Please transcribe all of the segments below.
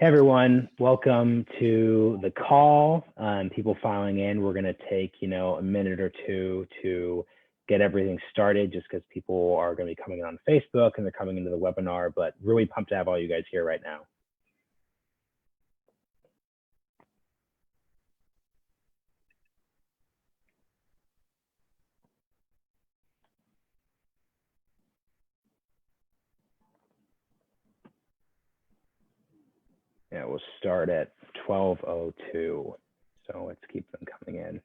Hey everyone, welcome to the call. People filing in, we're going to take, a minute or two to get everything started just because people are going to be coming in on Facebook and they're coming into the webinar, but really pumped to have all you guys here right now. Yeah, we'll start at 12:02. So let's keep them coming in.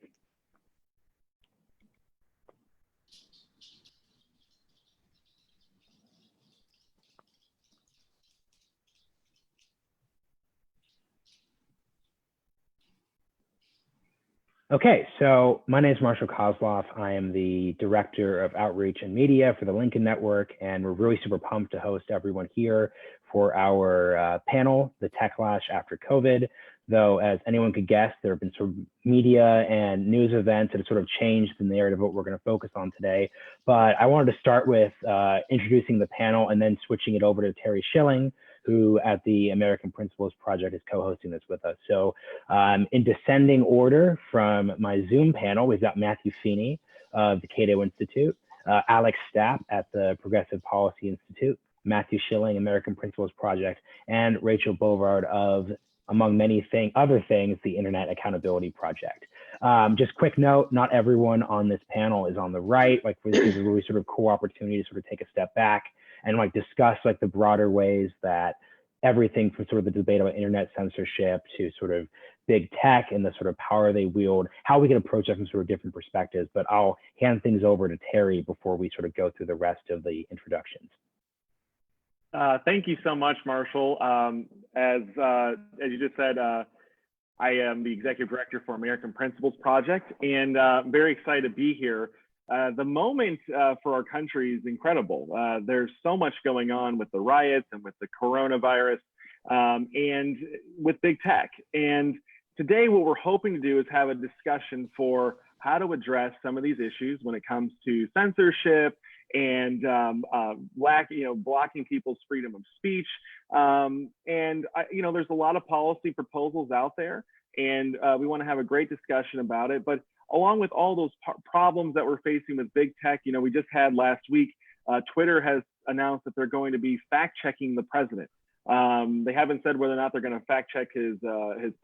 Okay, so my name is Marshall Kosloff. I am the Director of Outreach and Media for the Lincoln Network, and we're really super pumped to host everyone here for our panel, the Techlash After COVID. Though, as anyone could guess, there have been sort of media and news events that have sort of changed the narrative of what we're going to focus on today. But I wanted to start with introducing the panel and then switching it over to Terry Schilling, who at the American Principles Project is co-hosting this with us. So in descending order from my Zoom panel, we've got Matthew Feeney of the Cato Institute, Alec Stapp at the Progressive Policy Institute, Matthew Schilling, American Principles Project, and Rachel Bovard of, among many other things, the Internet Accountability Project. Just quick note, not everyone on this panel is on the right. Like, this is a really sort of cool opportunity to sort of take a step back and discuss the broader ways that everything from sort of the debate about internet censorship to sort of big tech and the sort of power they wield, how we can approach that from sort of different perspectives. But I'll hand things over to Terry before we sort of go through the rest of the introductions. Thank you so much, Marshall. As you just said, I am the Executive Director for American Principles Project, and I'm very excited to be here. The moment for our country is incredible. There's so much going on with the riots and with the coronavirus and with big tech. And today what we're hoping to do is have a discussion for how to address some of these issues when it comes to censorship and blocking people's freedom of speech. There's a lot of policy proposals out there, and we want to have a great discussion about it. But along with all those problems that we're facing with big tech, we just had last week, Twitter has announced that they're going to be fact-checking the president. They haven't said whether or not they're going to fact-check his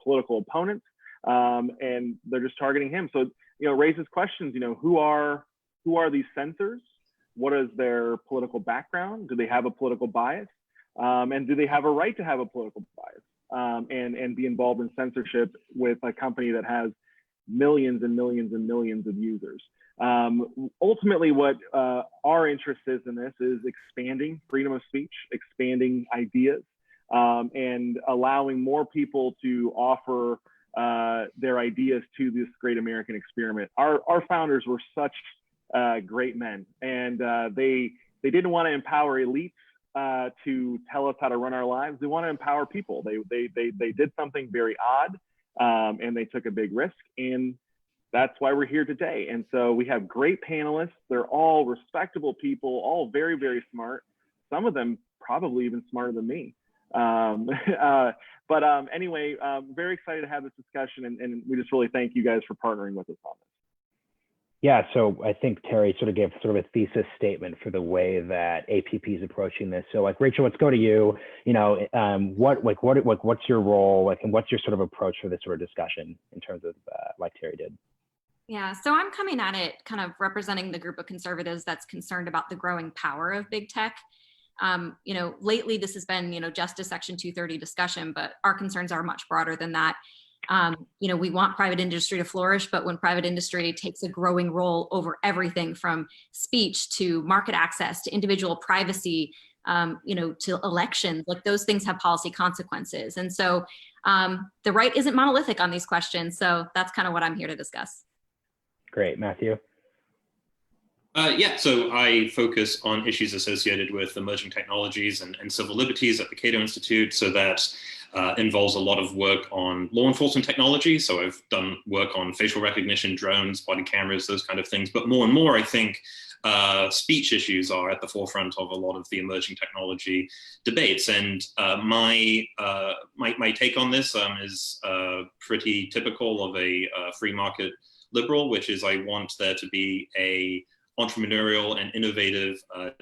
political opponents, and they're just targeting him. So, it raises questions, who are these censors? What is their political background? Do they have a political bias? And do they have a right to have a political bias and be involved in censorship with a company that has millions and millions and millions of users? Ultimately, what our interest is in this is expanding freedom of speech, expanding ideas, and allowing more people to offer their ideas to this great American experiment. Our founders were such great men, and they didn't want to empower elites to tell us how to run our lives. They want to empower people. They did something very odd, and they took a big risk, and that's why we're here today. And so we have great panelists. They're all respectable people, all very, very smart. Some of them probably even smarter than me. Anyway, very excited to have this discussion, and we just really thank you guys for partnering with us on this. Yeah, so I think Terry sort of gave sort of a thesis statement for the way that APP is approaching this. So Rachel, let's go to you. What's your role, and what's your sort of approach for this sort of discussion in terms of like Terry did? Yeah, so I'm coming at it kind of representing the group of conservatives that's concerned about the growing power of big tech. Lately this has been, just a Section 230 discussion, but our concerns are much broader than that. We want private industry to flourish, but when private industry takes a growing role over everything from speech to market access to individual privacy, to elections, those things have policy consequences. And so the right isn't monolithic on these questions. So that's kind of what I'm here to discuss. Great. Matthew? Yeah, so I focus on issues associated with emerging technologies and civil liberties at the Cato Institute. So that involves a lot of work on law enforcement technology. So I've done work on facial recognition, drones, body cameras, those kind of things. But more and more, I think speech issues are at the forefront of a lot of the emerging technology debates. And my take on this is pretty typical of a free market liberal, which is I want there to be a entrepreneurial and innovative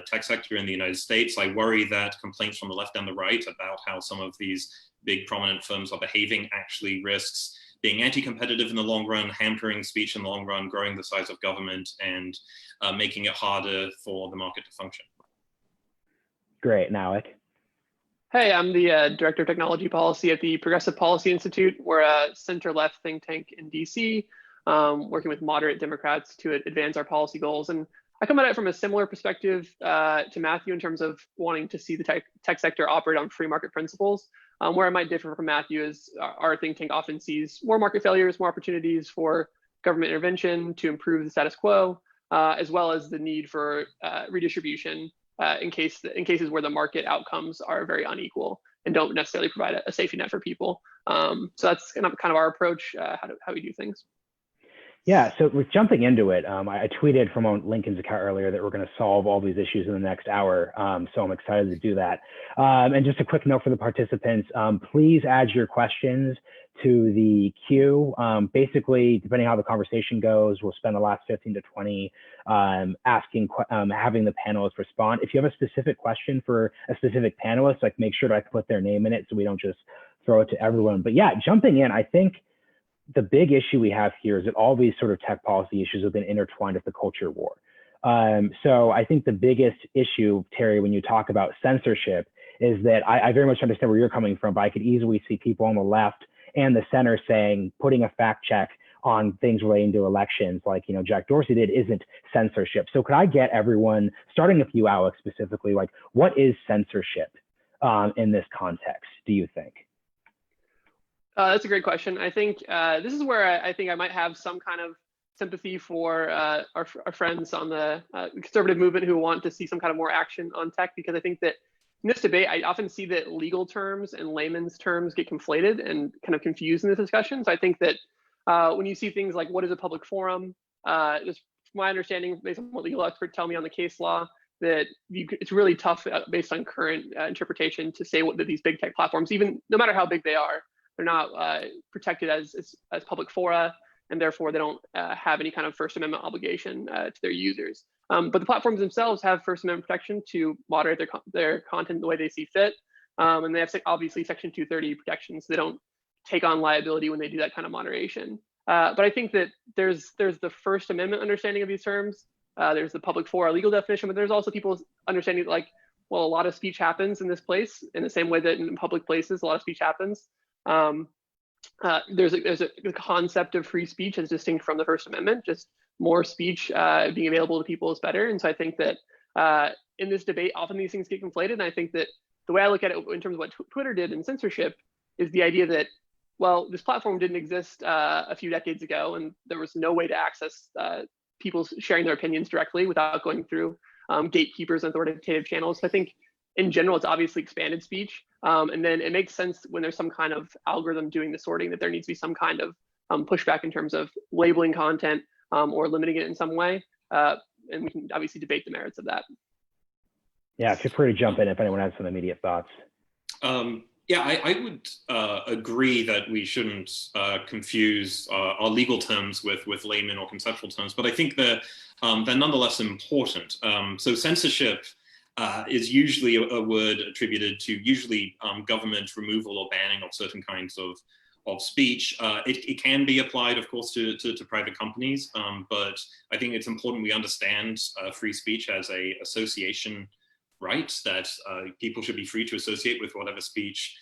tech sector in the United States. I worry that complaints from the left and the right about how some of these big prominent firms are behaving actually risks being anti-competitive in the long run, hampering speech in the long run, growing the size of government, and making it harder for the market to function. Great. And Alec? Hey, I'm the Director of Technology Policy at the Progressive Policy Institute. We're a center-left think tank in DC, working with moderate Democrats to advance our policy goals. And I come at it from a similar perspective to Matthew in terms of wanting to see the tech sector operate on free market principles. Where I might differ from Matthew is our think tank often sees more market failures, more opportunities for government intervention to improve the status quo, as well as the need for redistribution in cases where the market outcomes are very unequal and don't necessarily provide a safety net for people. So that's kind of our approach, how we do things. Yeah, so with jumping into it, I tweeted from on Lincoln's account earlier that we're going to solve all these issues in the next hour. So I'm excited to do that. And just a quick note for the participants, please add your questions to the queue. Basically, depending on how the conversation goes, we'll spend the last 15 to 20 having the panelists respond. If you have a specific question for a specific panelist, like make sure to put their name in it so we don't just throw it to everyone. But yeah, jumping in, I think the big issue we have here is that all these sort of tech policy issues have been intertwined with the culture war. So I think the biggest issue, Terry, when you talk about censorship, is that I very much understand where you're coming from, but I could easily see people on the left and the center saying, putting a fact check on things relating to elections, like, you know, Jack Dorsey did, isn't censorship. So could I get everyone, starting with you, Alex, specifically, like, what is censorship in this context, do you think? That's a great question. I think this is where I think I might have some kind of sympathy for our friends on the conservative movement who want to see some kind of more action on tech, because I think that in this debate, I often see that legal terms and layman's terms get conflated and kind of confused in this discussion. So I think that when you see things like what is a public forum, just from my understanding, based on what legal experts tell me on the case law, that it's really tough based on current interpretation to say that these big tech platforms, even no matter how big they are, they're not protected as public fora, and therefore they don't have any kind of First Amendment obligation to their users. But the platforms themselves have First Amendment protection to moderate their content the way they see fit. And they have obviously Section 230 protections. So they don't take on liability when they do that kind of moderation. But I think that there's the First Amendment understanding of these terms. There's the public fora legal definition, but there's also people's understanding like, well, a lot of speech happens in this place in the same way that in public places, a lot of speech happens. There's a concept of free speech as distinct from the First Amendment. Just more speech being available to people is better. And so I think that in this debate, often these things get conflated. And I think that the way I look at it in terms of what Twitter did in censorship is the idea that, well, this platform didn't exist a few decades ago, and there was no way to access people sharing their opinions directly without going through gatekeepers and authoritative channels. So I think in general, it's obviously expanded speech. And then it makes sense when there's some kind of algorithm doing the sorting that there needs to be some kind of pushback in terms of labeling content or limiting it in some way. And we can obviously debate the merits of that. Yeah, feel free to jump in if anyone has some immediate thoughts. Yeah, I would agree that we shouldn't confuse our legal terms with layman or conceptual terms, but I think they're nonetheless important. So censorship is usually a word attributed to usually government removal or banning of certain kinds of speech. It can be applied, of course, to private companies, but I think it's important we understand free speech as a association right, that people should be free to associate with whatever speech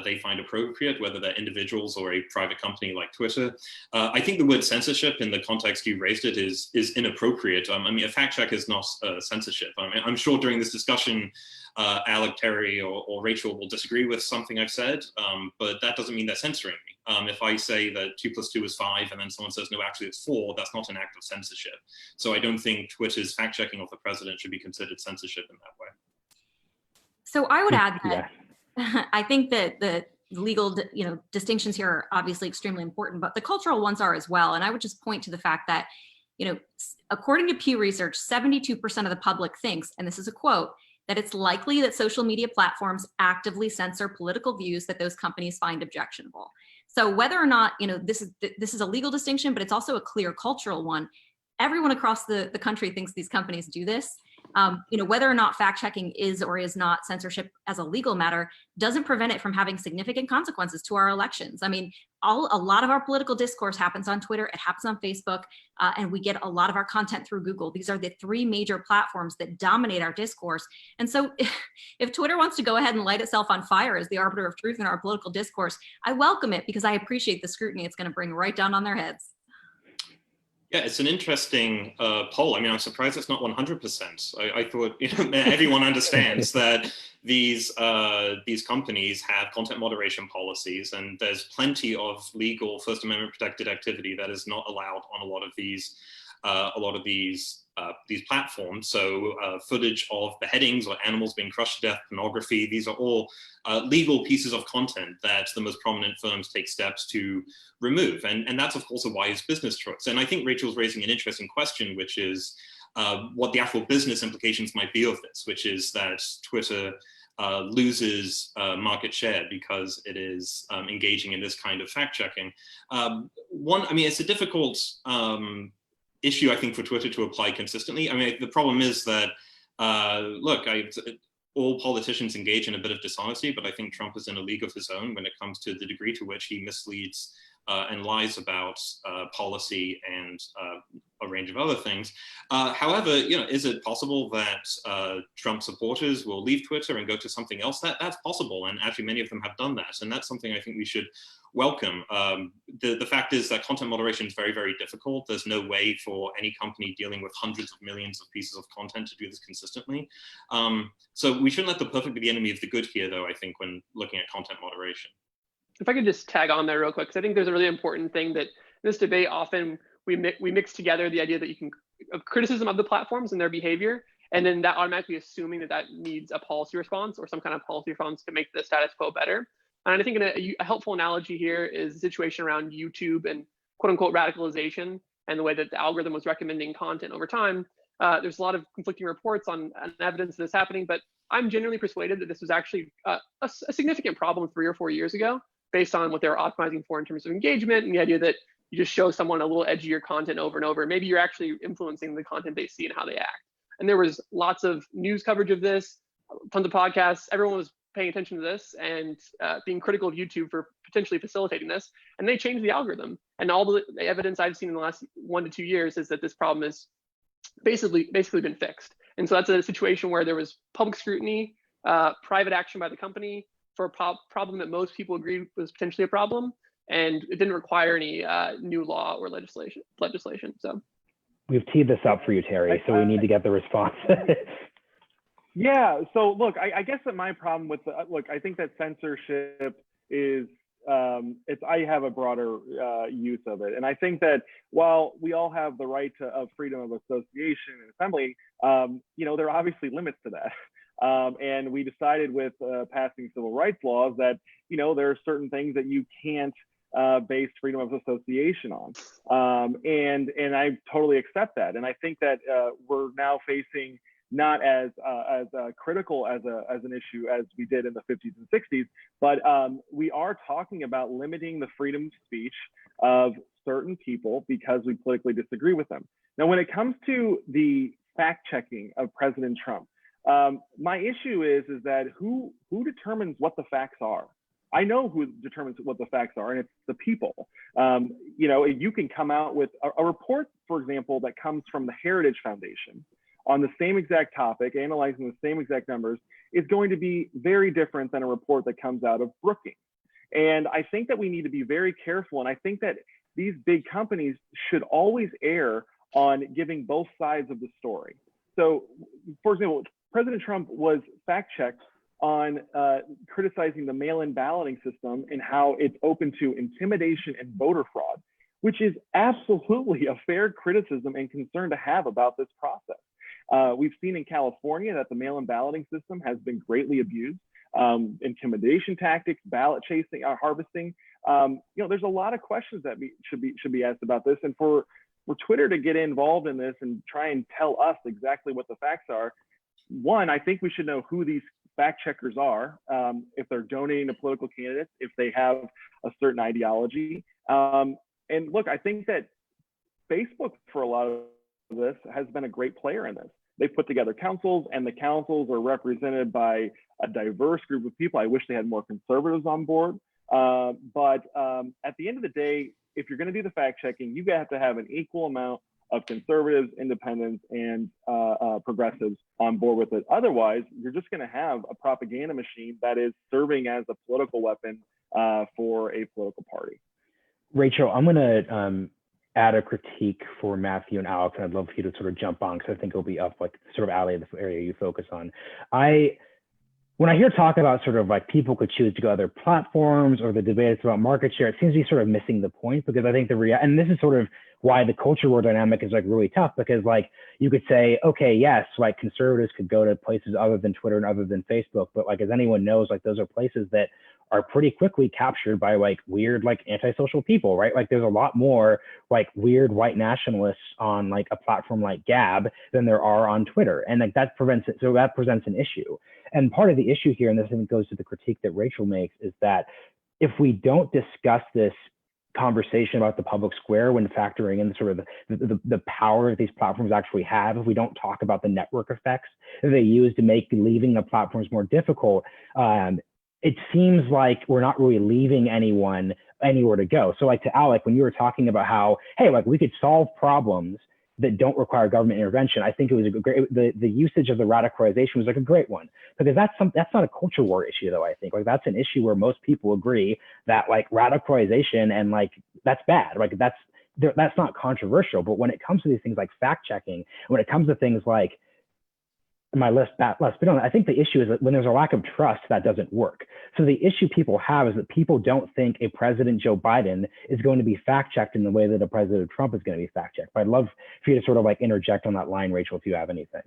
they find appropriate, whether they're individuals or a private company like Twitter. I think the word censorship in the context you raised it is inappropriate. I mean, a fact check is not censorship. I mean, I'm sure during this discussion, Alec, Terry, or Rachel will disagree with something I've said, but that doesn't mean they're censoring me. If I say that 2 + 2 is 5, and then someone says, no, actually it's 4, that's not an act of censorship. So I don't think Twitter's fact checking of the president should be considered censorship in that way. So I would add that I think that the legal, distinctions here are obviously extremely important, but the cultural ones are as well. And I would just point to the fact that according to Pew Research, 72% of the public thinks, and this is a quote, that it's likely that social media platforms actively censor political views that those companies find objectionable. So whether or not, this is a legal distinction, but it's also a clear cultural one. Everyone across the country thinks these companies do this. Whether or not fact checking is or is not censorship as a legal matter doesn't prevent it from having significant consequences to our elections. I mean, a lot of our political discourse happens on Twitter, it happens on Facebook, and we get a lot of our content through Google. These are the three major platforms that dominate our discourse. And so if Twitter wants to go ahead and light itself on fire as the arbiter of truth in our political discourse, I welcome it because I appreciate the scrutiny it's going to bring right down on their heads. Yeah, it's an interesting poll. I mean, I'm surprised it's not 100%. I thought everyone understands that these companies have content moderation policies, and there's plenty of legal First Amendment protected activity that is not allowed on a lot of these platforms. So footage of beheadings or animals being crushed to death, pornography, these are all legal pieces of content that the most prominent firms take steps to remove. And that's, of course, a wise business choice. And I think Rachel's raising an interesting question, which is what the actual business implications might be of this, which is that Twitter loses market share because it is engaging in this kind of fact checking. It's a difficult issue, I think, for Twitter to apply consistently. I mean, the problem is that, all politicians engage in a bit of dishonesty, but I think Trump is in a league of his own when it comes to the degree to which he misleads and lies about policy and a range of other things. However, is it possible that Trump supporters will leave Twitter and go to something else? That's possible, and actually many of them have done that, and that's something I think we should welcome. The fact is that content moderation is very, very difficult. There's no way for any company dealing with hundreds of millions of pieces of content to do this consistently. So we shouldn't let the perfect be the enemy of the good here, though, I think, when looking at content moderation. If I could just tag on there real quick, because I think there's a really important thing that in this debate, often we mix together the idea that you can criticism of the platforms and their behavior, and then that automatically assuming that needs a policy response or some kind of policy response to make the status quo better. And I think a helpful analogy here is the situation around YouTube and quote unquote radicalization and the way that the algorithm was recommending content over time. There's a lot of conflicting reports on evidence of this happening, but I'm genuinely persuaded that this was actually a significant problem 3 or 4 years ago, based on what they were optimizing for in terms of engagement and the idea that you just show someone a little edgier content over and over. Maybe you're actually influencing the content they see and how they act. And there was lots of news coverage of this, tons of podcasts. Everyone was paying attention to this and being critical of YouTube for potentially facilitating this. And they changed the algorithm. And all the evidence I've seen in the last 1 to 2 years is that this problem has basically been fixed. And so that's a situation where there was public scrutiny, private action by the company for a problem that most people agreed was potentially a problem, and it didn't require any new law or legislation. So we've teed this up for you, Terry, so we need to get the response. Yeah. So look, I guess that my problem with I think that censorship is I have a broader use of it, and I think that while we all have the right of freedom of association and assembly, there are obviously limits to that. And we decided with passing civil rights laws that, there are certain things that you can't base freedom of association on. And I totally accept that. And I think that we're now facing not as critical as an issue as we did in the 50s and 60s, but we are talking about limiting the freedom of speech of certain people because we politically disagree with them. Now, when it comes to the fact checking of President Trump, my issue is that who determines what the facts are? I know who determines what the facts are, and it's the people. You can come out with a report, for example, that comes from the Heritage Foundation on the same exact topic, analyzing the same exact numbers, is going to be very different than a report that comes out of Brookings. And I think that we need to be very careful. And I think that these big companies should always err on giving both sides of the story. So, for example, President Trump was fact-checked on criticizing the mail-in balloting system and how it's open to intimidation and voter fraud, which is absolutely a fair criticism and concern to have about this process. We've seen in California that the mail-in balloting system has been greatly abused. Intimidation tactics, ballot chasing, harvesting. There's a lot of questions that should be asked about this. And for for Twitter to get involved in this and try and tell us exactly what the facts are, one, I think we should know who these fact checkers are, if they're donating to political candidates, if they have a certain ideology. And look, I think that Facebook, for a lot of this, has been a great player in this. They've put together councils, and the councils are represented by a diverse group of people. I wish they had more conservatives on board. But at the end of the day, if you're going to do the fact checking, you have to have an equal amount of conservatives, independents, and progressives on board with it. Otherwise, you're just going to have a propaganda machine that is serving as a political weapon for a political party. Rachel, I'm going to add a critique for Matthew and Alex, and I'd love for you to sort of jump on, because I think it'll be up like sort of alley, the area you focus on. When I hear talk about sort of like people could choose to go other platforms, or the debates about market share, it seems to be sort of missing the point, because I think and this is sort of why the culture war dynamic is like really tough, because like you could say, okay, yes, like conservatives could go to places other than Twitter and other than Facebook, but like as anyone knows, like those are places that are pretty quickly captured by like weird, like antisocial people, right? Like there's a lot more like weird white nationalists on like a platform like Gab than there are on Twitter. And like that presents an issue. And part of the issue here, and this I think goes to the critique that Rachel makes, is that if we don't discuss this conversation about the public square when factoring in sort of the power that these platforms actually have, if we don't talk about the network effects that they use to make leaving the platforms more difficult, it seems like we're not really leaving anyone anywhere to go. So like to Alec, when you were talking about how, hey, like we could solve problems that don't require government intervention, I think it was a great, the usage of the radicalization was like a great one, because that's not a culture war issue though. I think like that's an issue where most people agree that like radicalization and like that's bad, like that's not controversial. But when it comes to these things like fact checking, when it comes to things like my list, I think the issue is that when there's a lack of trust, that doesn't work. So the issue people have is that people don't think a President Joe Biden is going to be fact checked in the way that a President Trump is going to be fact checked. But I'd love for you to sort of like interject on that line, Rachel, if you have anything.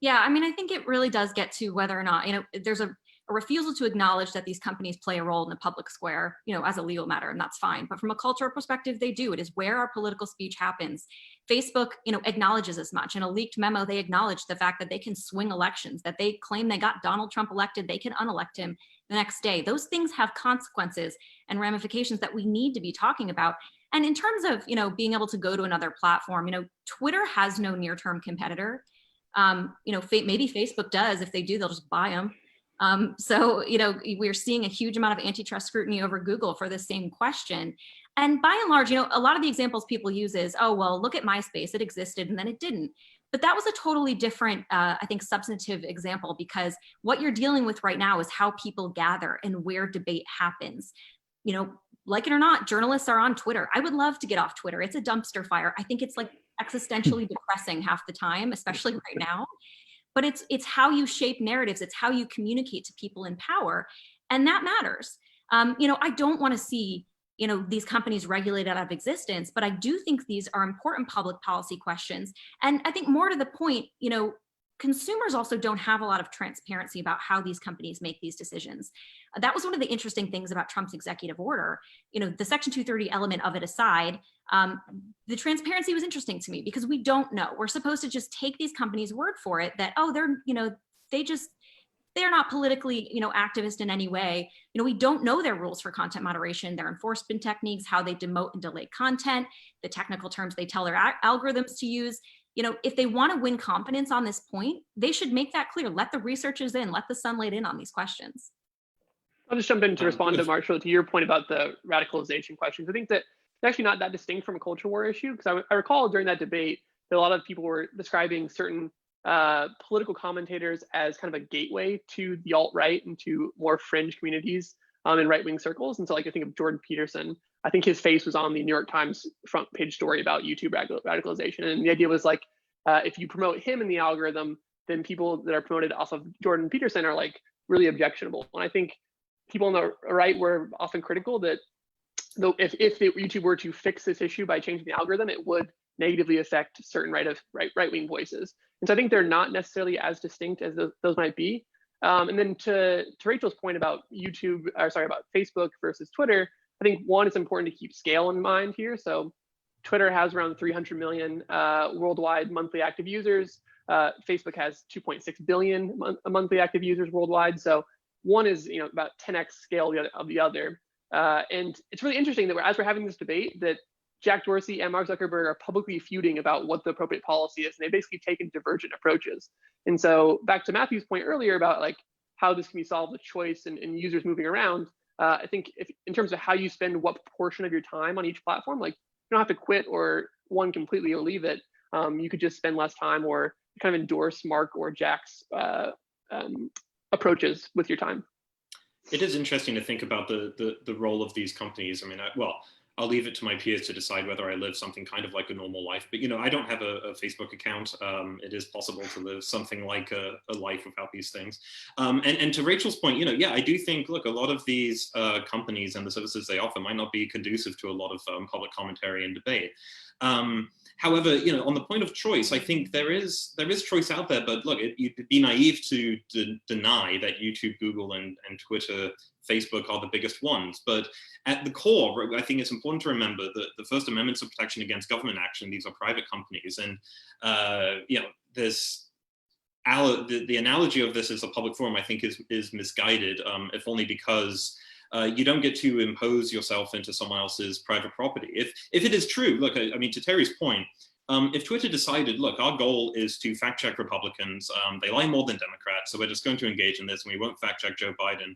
Yeah, I mean, I think it really does get to whether or not, there's a refusal to acknowledge that these companies play a role in the public square, as a legal matter, and that's fine. But from a cultural perspective, they do. It is where our political speech happens. Facebook, acknowledges as much. In a leaked memo, they acknowledge the fact that they can swing elections, that they claim they got Donald Trump elected, they can unelect him the next day. Those things have consequences and ramifications that we need to be talking about. And in terms of, being able to go to another platform, Twitter has no near-term competitor. Maybe Facebook does. If they do, they'll just buy them. So, we're seeing a huge amount of antitrust scrutiny over Google for the same question. And by and large, a lot of the examples people use is, oh, well, look at MySpace, it existed and then it didn't. But that was a totally different, I think, substantive example, because what you're dealing with right now is how people gather and where debate happens. Like it or not, journalists are on Twitter. I would love to get off Twitter. It's a dumpster fire. I think it's like existentially depressing half the time, especially right now. But it's how you shape narratives. It's how you communicate to people in power. And that matters. I don't want to see, these companies regulated out of existence, but I do think these are important public policy questions. And I think more to the point, consumers also don't have a lot of transparency about how these companies make these decisions. That was one of the interesting things about Trump's executive order. The Section 230 element of it aside, the transparency was interesting to me, because we don't know. We're supposed to just take these companies' word for it that, oh, they're not politically, activist in any way. We don't know their rules for content moderation, their enforcement techniques, how they demote and delay content, the technical terms they tell their algorithms to use. If they want to win confidence on this point, they should make that clear. Let the researchers in, let the sunlight in on these questions. I'll just jump in to respond to Marshall, to your point about the radicalization questions. I think that it's actually not that distinct from a culture war issue, because I recall during that debate that a lot of people were describing certain political commentators as kind of a gateway to the alt-right and to more fringe communities in right-wing circles. And so like I think of Jordan Peterson, I think his face was on the New York Times front page story about YouTube radicalization. And the idea was like, if you promote him in the algorithm, then people that are promoted off of Jordan Peterson are like really objectionable. And I think people on the right were often critical that if YouTube were to fix this issue by changing the algorithm, it would negatively affect certain right-wing voices. And so I think they're not necessarily as distinct as those might be. And then to Rachel's point about about Facebook versus Twitter, I think one, it's important to keep scale in mind here. So Twitter has around 300 million worldwide monthly active users. Facebook has 2.6 billion monthly active users worldwide. So one is about 10x scale of the other. And it's really interesting that as we're having this debate, that Jack Dorsey and Mark Zuckerberg are publicly feuding about what the appropriate policy is, and they've basically taken divergent approaches. And so back to Matthew's point earlier about like how this can be solved with choice and users moving around, I think if in terms of how you spend what portion of your time on each platform, like you don't have to quit or one completely or leave it. You could just spend less time or kind of endorse Mark or Jack's approaches with your time. It is interesting to think about the role of these companies. I mean, I'll leave it to my peers to decide whether I live something kind of like a normal life. But, I don't have a Facebook account. It is possible to live something like a life without these things. And to Rachel's point, yeah, I do think, look, a lot of these companies and the services they offer might not be conducive to a lot of public commentary and debate. However, on the point of choice, I think there is choice out there. But look, you'd be naive to deny that YouTube, Google, and Twitter, Facebook are the biggest ones. But at the core, I think it's important to remember that the First Amendment's a protection against government action. These are private companies, and there's the analogy of this as a public forum, I think, is misguided, if only because you don't get to impose yourself into someone else's private property. If it is true, look, I mean, to Terry's point, if Twitter decided, look, our goal is to fact check Republicans, they lie more than Democrats, so we're just going to engage in this and we won't fact check Joe Biden,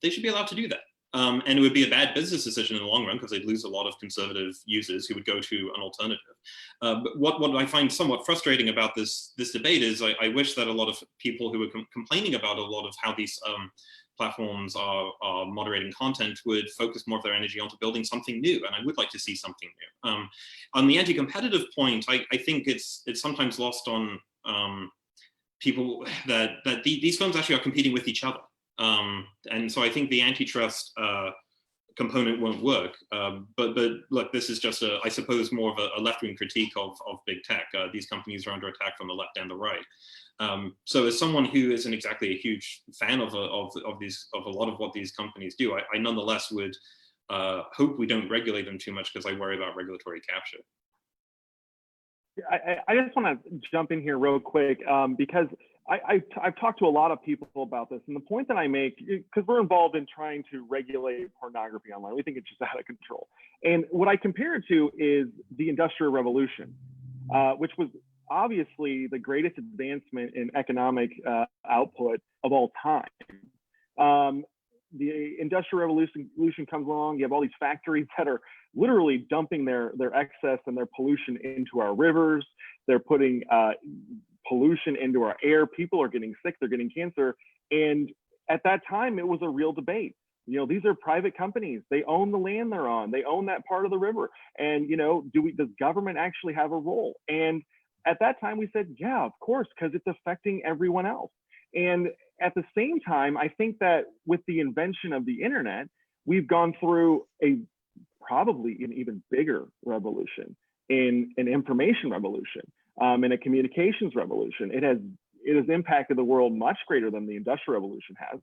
they should be allowed to do that. And it would be a bad business decision in the long run because they'd lose a lot of conservative users who would go to an alternative. But what I find somewhat frustrating about this debate is I wish that a lot of people who are complaining about a lot of how these platforms are moderating content would focus more of their energy onto building something new, and I would like to see something new. On the anti-competitive point, I think it's sometimes lost on people that these firms actually are competing with each other, and so I think the antitrust component won't work. But look, this is just I suppose more of a left-wing critique of big tech. These companies are under attack from the left and the right. So as someone who isn't exactly a huge fan of a lot of what these companies do, I nonetheless would hope we don't regulate them too much because I worry about regulatory capture. I just want to jump in here real quick because I've talked to a lot of people about this, and the point that I make, because we're involved in trying to regulate pornography online, we think it's just out of control. And what I compare it to is the Industrial Revolution, which was obviously the greatest advancement in economic output of all time. The Industrial Revolution comes along, you have all these factories that are literally dumping their excess and their pollution into our rivers. They're putting pollution into our air. People are getting sick, they're getting cancer. And at that time, it was a real debate. These are private companies. They own the land they're on. They own that part of the river. And, does government actually have a role? And at that time, we said, yeah, of course, because it's affecting everyone else. And at the same time, I think that with the invention of the internet, we've gone through probably an even bigger revolution, in an information revolution, in a communications revolution. It has impacted the world much greater than the Industrial Revolution has.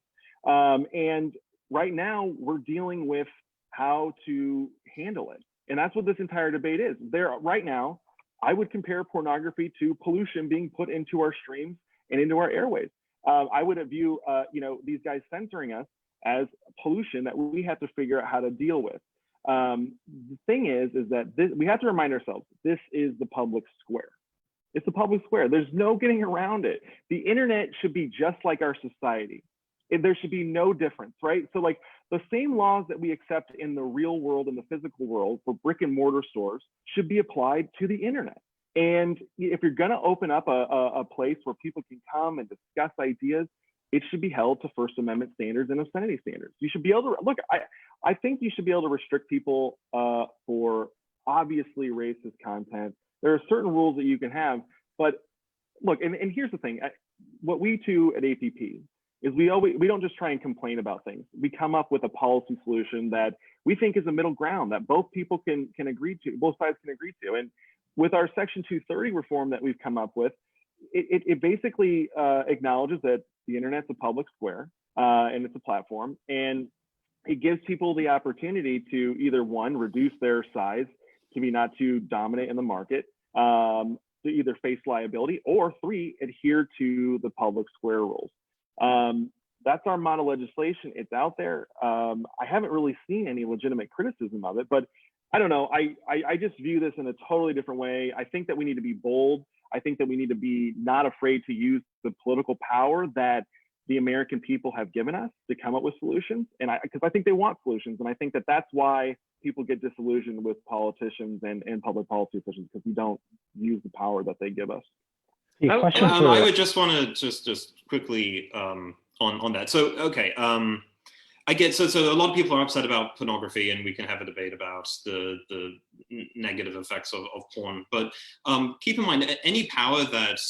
And right now, we're dealing with how to handle it. And that's what this entire debate is. Right now, I would compare pornography to pollution being put into our streams and into our airways. I would view, these guys censoring us as pollution that we have to figure out how to deal with. The thing is that we have to remind ourselves, this is the public square. It's the public square. There's no getting around it. The internet should be just like our society. There should be no difference, right? So like the same laws that we accept in the real world, in the physical world for brick and mortar stores should be applied to the internet. And if you're gonna open up a place where people can come and discuss ideas, it should be held to First Amendment standards and obscenity standards. You should be able to, look, I think you should be able to restrict people for obviously racist content. There are certain rules that you can have, but look, and here's the thing, what we do at APP is we don't just try and complain about things. We come up with a policy solution that we think is a middle ground that both people can agree to, both sides can agree to. And with our Section 230 reform that we've come up with, it basically acknowledges that the internet's a public square and it's a platform, and it gives people the opportunity to either one, reduce their size to be not to dominate in the market, to either face liability, or 3, adhere to the public square rules. That's our model legislation. It's out there. I haven't really seen any legitimate criticism of it, but I don't know. I just view this in a totally different way. I think that we need to be bold. I think that we need to be not afraid to use the political power that the American people have given us to come up with solutions. And because I think they want solutions. And I think that that's why people get disillusioned with politicians and public policy officials, because we don't use the power that they give us. I would just want to just quickly on that. So, okay. I get so a lot of people are upset about pornography, and we can have a debate about the negative effects of porn. But keep in mind, any power that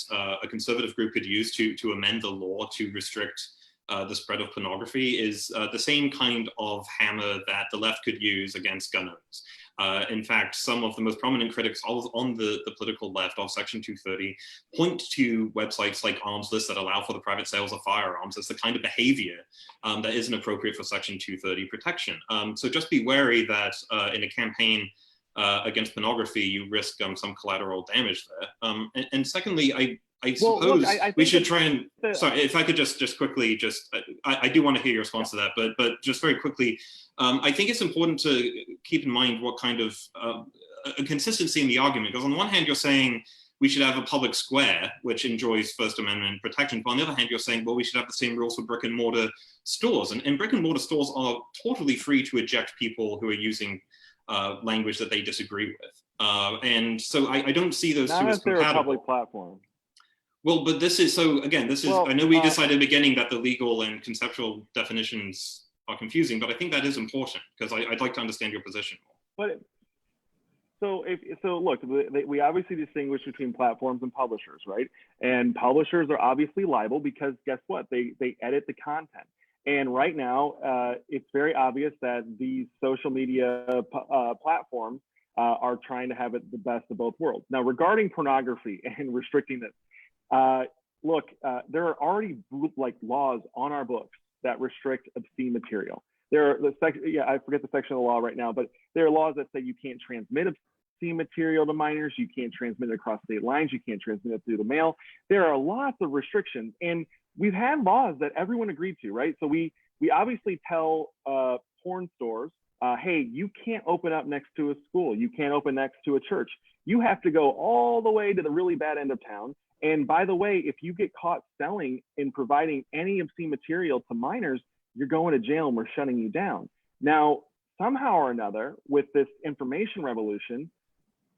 a conservative group could use to amend the law to restrict the spread of pornography is the same kind of hammer that the left could use against gun owners. In fact, some of the most prominent critics on the political left of Section 230 point to websites like Arms List that allow for the private sales of firearms as the kind of behavior that isn't appropriate for Section 230 protection. So just be wary that in a campaign against pornography, you risk some collateral damage there. And secondly, I suppose we should try and, sorry, if I could just quickly, I do want to hear your response to that, but just very quickly, I think it's important to keep in mind what kind of a consistency in the argument, because on the one hand, you're saying we should have a public square, which enjoys First Amendment protection, but on the other hand, you're saying, well, we should have the same rules for brick and mortar stores, and brick and mortar stores are totally free to eject people who are using language that they disagree with. And so I don't see those two as compatible. Not if they're a public platform. Well, but this is, so again, this is, I know we decided at the beginning that the legal and conceptual definitions are confusing, but I think that is important, because I'd like to understand your position more. But so look, we obviously distinguish between platforms and publishers, right? And publishers are obviously liable because guess what? They edit the content. And right now, it's very obvious that these social media platforms are trying to have it the best of both worlds. Now, regarding pornography and restricting this, look, there are already laws on our books that restrict obscene material. There are I forget the section of the law right now, but there are laws that say you can't transmit obscene material to minors, you can't transmit it across state lines, you can't transmit it through the mail. There are lots of restrictions, and we've had laws that everyone agreed to, right? So we obviously tell porn stores, hey, you can't open up next to a school, you can't open next to a church. You have to go all the way to the really bad end of town. And by the way, if you get caught selling and providing any obscene material to minors, you're going to jail and we're shutting you down. Now, somehow or another, with this information revolution,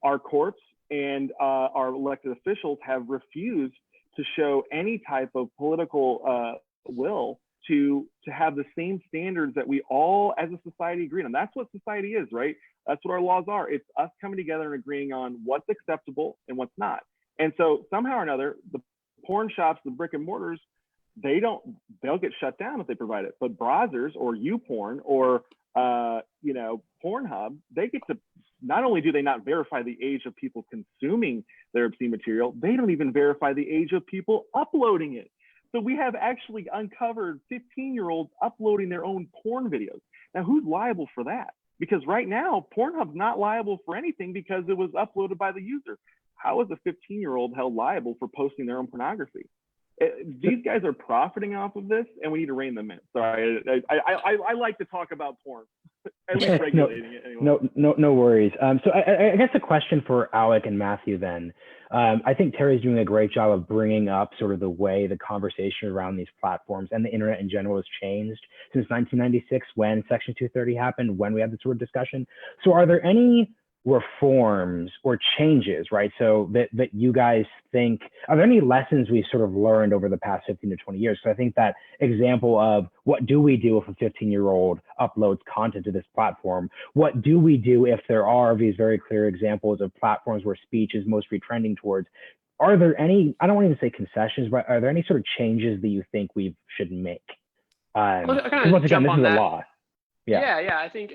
our courts and our elected officials have refused to show any type of political will to have the same standards that we all as a society agree on. That's what society is, right? That's what our laws are. It's us coming together and agreeing on what's acceptable and what's not. And so somehow or another, the porn shops, the brick and mortars, they'll get shut down if they provide it. But browsers or YouPorn or Pornhub, they get to, not only do they not verify the age of people consuming their obscene material, they don't even verify the age of people uploading it. So we have actually uncovered 15-year-olds uploading their own porn videos. Now, who's liable for that? Because right now, Pornhub's not liable for anything because it was uploaded by the user. How is a 15-year-old held liable for posting their own pornography? These guys are profiting off of this, and we need to rein them in. Sorry, I like to talk about porn, at least regulating it anyway. No worries. So I guess a question for Alec and Matthew then. I think Terry's doing a great job of bringing up sort of the way the conversation around these platforms and the internet in general has changed since 1996 when Section 230 happened, when we had this sort of discussion. So are there any reforms or changes, right? So that you guys think, are there any lessons we've sort of learned over the past 15 to 20 years? So I think that example of what do we do if a 15-year-old uploads content to this platform? What do we do if there are these very clear examples of platforms where speech is mostly trending towards? Are there any, I don't want to even say concessions, but are there any sort of changes that you think we should make? Once again, this is a law. Yeah, I think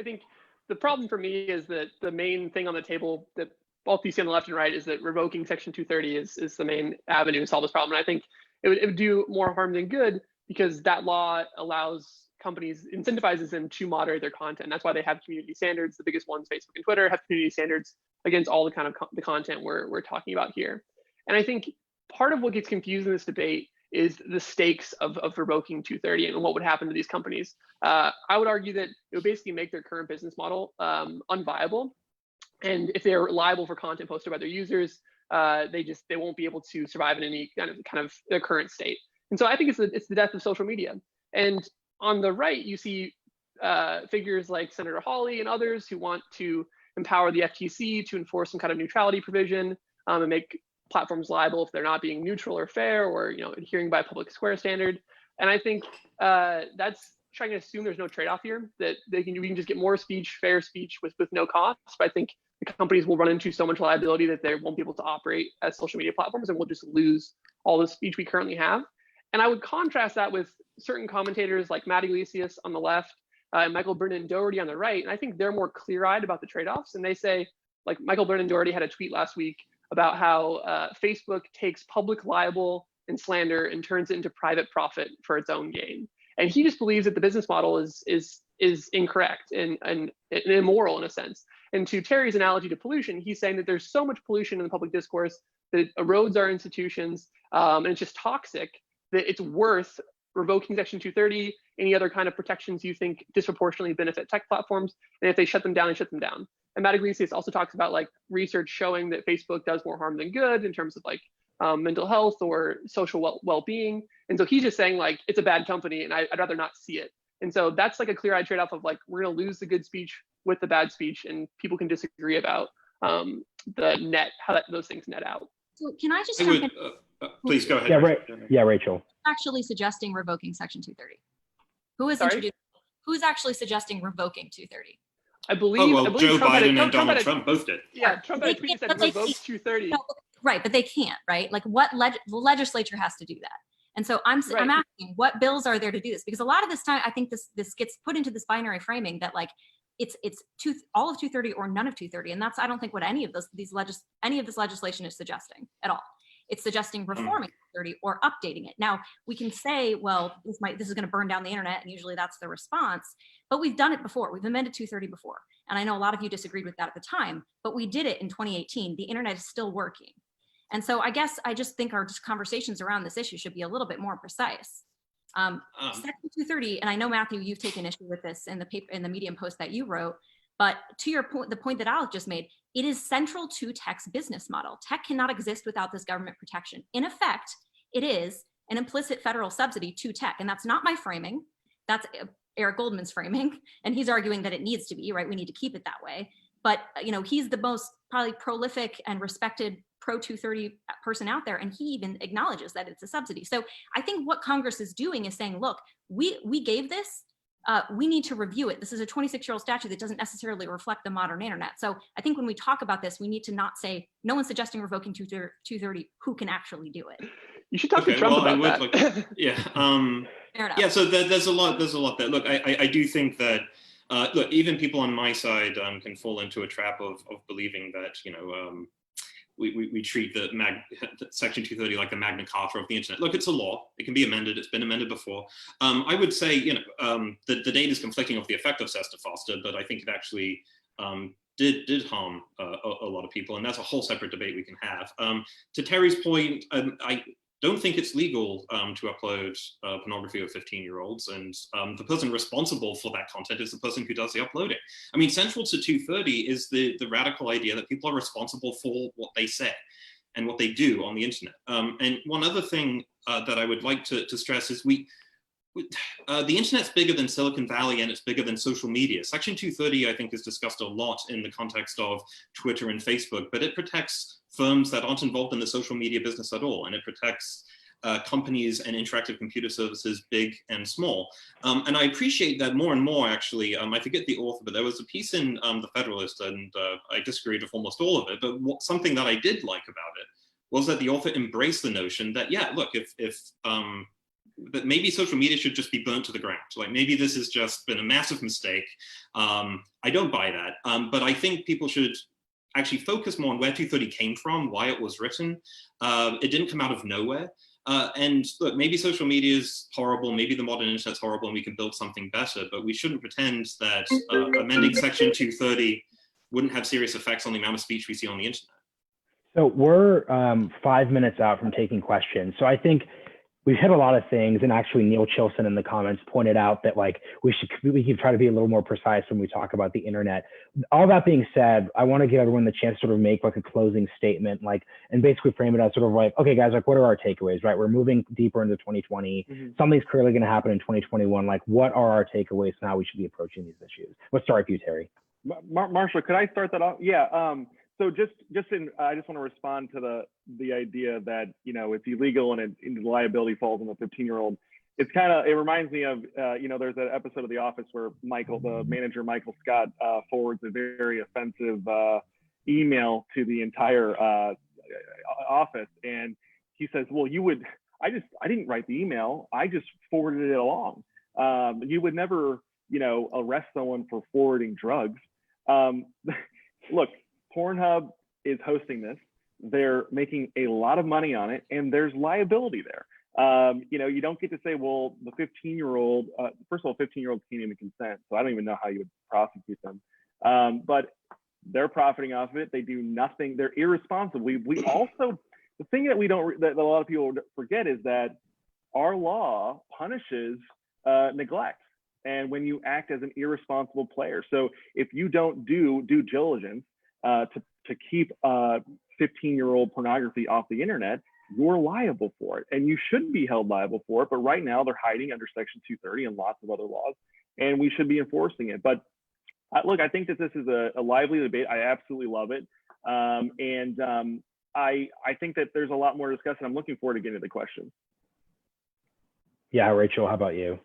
the problem for me is that the main thing on the table that both you see on the left and right is that revoking Section 230 is the main avenue to solve this problem. And I think it would do more harm than good, because that law allows companies, incentivizes them to moderate their content. That's why they have community standards. The biggest ones, Facebook and Twitter, have community standards against all the kind of the content we're talking about here. And I think part of what gets confused in this debate is the stakes of revoking 230 and what would happen to these companies. I would argue that it would basically make their current business model unviable. And if they're liable for content posted by their users, they won't be able to survive in any kind of their current state. And so I think it's the death of social media. And on the right, you see figures like Senator Hawley and others who want to empower the FTC to enforce some kind of neutrality provision and make platforms liable if they're not being neutral or fair or adhering by a public square standard. And I think that's trying to assume there's no trade-off here, that we can just get more speech, fair speech with no cost. But I think the companies will run into so much liability that they won't be able to operate as social media platforms, and we'll just lose all the speech we currently have. And I would contrast that with certain commentators like Matt Iglesias on the left and Michael Brennan Doherty on the right. And I think they're more clear-eyed about the trade-offs. And they say, like Michael Brennan Doherty had a tweet last week about how Facebook takes public libel and slander and turns it into private profit for its own gain. And he just believes that the business model is incorrect and immoral in a sense. And to Terry's analogy to pollution, he's saying that there's so much pollution in the public discourse that it erodes our institutions and it's just toxic, that it's worth revoking Section 230, any other kind of protections you think disproportionately benefit tech platforms. And if they shut them down, they shut them down. And Matt Iglesias also talks about like research showing that Facebook does more harm than good in terms of like mental health or social well-being. And so he's just saying like, it's a bad company and I'd rather not see it. And so that's like a clear-eyed trade-off of like, we're gonna lose the good speech with the bad speech, and people can disagree about the net, how those things net out. So can I just jump in? Please go ahead. Yeah, right. Yeah, Rachel. Actually suggesting revoking Section 230? Who is who's actually suggesting revoking 230? I believe Joe Trump Biden and Donald Trump both did. Yeah, Trump had a tweet that said revoke 230. No, right, but they can't, right? Like the legislature has to do that. And so I'm asking, what bills are there to do this? Because a lot of this time, I think this gets put into this binary framing that like it's all of 230 or none of 230, and that's I don't think what any of this legislation is suggesting at all. It's suggesting reforming 230 or updating it. Now we can say, well, this is going to burn down the internet, and usually that's the response. But we've done it before. We've amended 230 before, and I know a lot of you disagreed with that at the time. But we did it in 2018. The internet is still working. And so I guess I just think our conversations around this issue should be a little bit more precise. Section 230, and I know, Matthew, you've taken issue with this in the paper, in the Medium post that you wrote, but to your point, the point that Alec just made, it is central to tech's business model. Tech cannot exist without this government protection. In effect, it is an implicit federal subsidy to tech, and that's not my framing. That's Eric Goldman's framing, and he's arguing that it needs to be, right? We need to keep it that way. But he's the most probably prolific and respected pro 230 person out there, and he even acknowledges that it's a subsidy. So I think what Congress is doing is saying, look, we gave this, we need to review it. This is a 26-year-old statute that doesn't necessarily reflect the modern internet. So I think when we talk about this, we need to not say, no one's suggesting revoking 230, who can actually do it? You should talk to Trump about that. Yeah, so there's a lot there. Look, I do think that, look, even people on my side can fall into a trap of believing that, we treat the Section 230 like the Magna Carta of the internet. Look, it's a law. It can be amended. It's been amended before. I would say, the data is conflicting of the effect of Sesta Foster, but I think it actually did harm a lot of people, and that's a whole separate debate we can have. To Terry's point, I don't think it's legal to upload pornography of 15-year-olds, and the person responsible for that content is the person who does the uploading. I mean, central to 230 is the radical idea that people are responsible for what they say and what they do on the internet. And one other thing that I would like to stress is the internet's bigger than Silicon Valley, and it's bigger than social media. Section 230, I think, is discussed a lot in the context of Twitter and Facebook, but it protects firms that aren't involved in the social media business at all, and it protects companies and interactive computer services, big and small. And I appreciate that more and more, actually. I forget the author, but there was a piece in The Federalist, and I disagreed with almost all of it, but something that I did like about it was that the author embraced the notion that, yeah, look, that maybe social media should just be burnt to the ground. Like, maybe this has just been a massive mistake. I don't buy that, but I think people should actually focus more on where 230 came from, why it was written. It didn't come out of nowhere. And look, maybe social media is horrible, maybe the modern internet's horrible and we can build something better, but we shouldn't pretend that amending Section 230 wouldn't have serious effects on the amount of speech we see on the internet. So we're 5 minutes out from taking questions. So I think we've hit a lot of things, and actually Neil Chilson in the comments pointed out that like we can try to be a little more precise when we talk about the internet. All that being said, I want to give everyone the chance to sort of make like a closing statement, like, and basically frame it as sort of like, okay guys, like what are our takeaways, right? We're moving deeper into 2020. Something's clearly going to happen in 2021. Like what are our takeaways and how we should be approaching these issues? Let's start with you, Terry. Marshall, could I start that off? Yeah. So I just want to respond to the idea that, you know, it's illegal and the liability falls on the 15-year-old. It reminds me of, you know, there's an episode of The Office where the manager, Michael Scott, forwards a very offensive email to the entire office. And he says, well, I didn't write the email. I just forwarded it along. You would never, you know, arrest someone for forwarding drugs. Look, Pornhub is hosting this. They're making a lot of money on it, and there's liability there. You know, you don't get to say, well, the 15-year-old, first of all, 15-year-olds can't even consent, so I don't even know how you would prosecute them. But they're profiting off of it. They do nothing. They're irresponsible. We also, the thing that that a lot of people forget is that our law punishes neglect, and when you act as an irresponsible player. So if you don't do due diligence to keep 15-year-old pornography off the internet, you're liable for it, and you shouldn't be held liable for it. But right now they're hiding under Section 230 and lots of other laws, and we should be enforcing it. But look, I think that this is a lively debate. I absolutely love it, and I think that there's a lot more to discuss, and I'm looking forward to getting to the questions. Yeah, Rachel, how about you?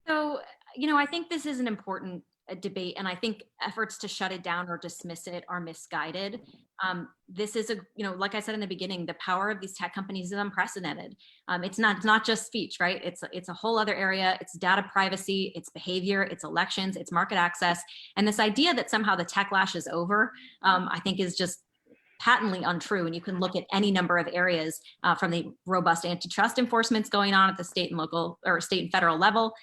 So, you know, I think this is an important debate, and I think efforts to shut it down or dismiss it are misguided. This is you know, like I said in the beginning, the power of these tech companies is unprecedented. It's not just speech, right? It's a whole other area. It's data privacy, it's behavior, it's elections, it's market access. And this idea that somehow the Techlash is over, I think is just patently untrue. And you can look at any number of areas from the robust antitrust enforcements going on at the state and local or state and federal level,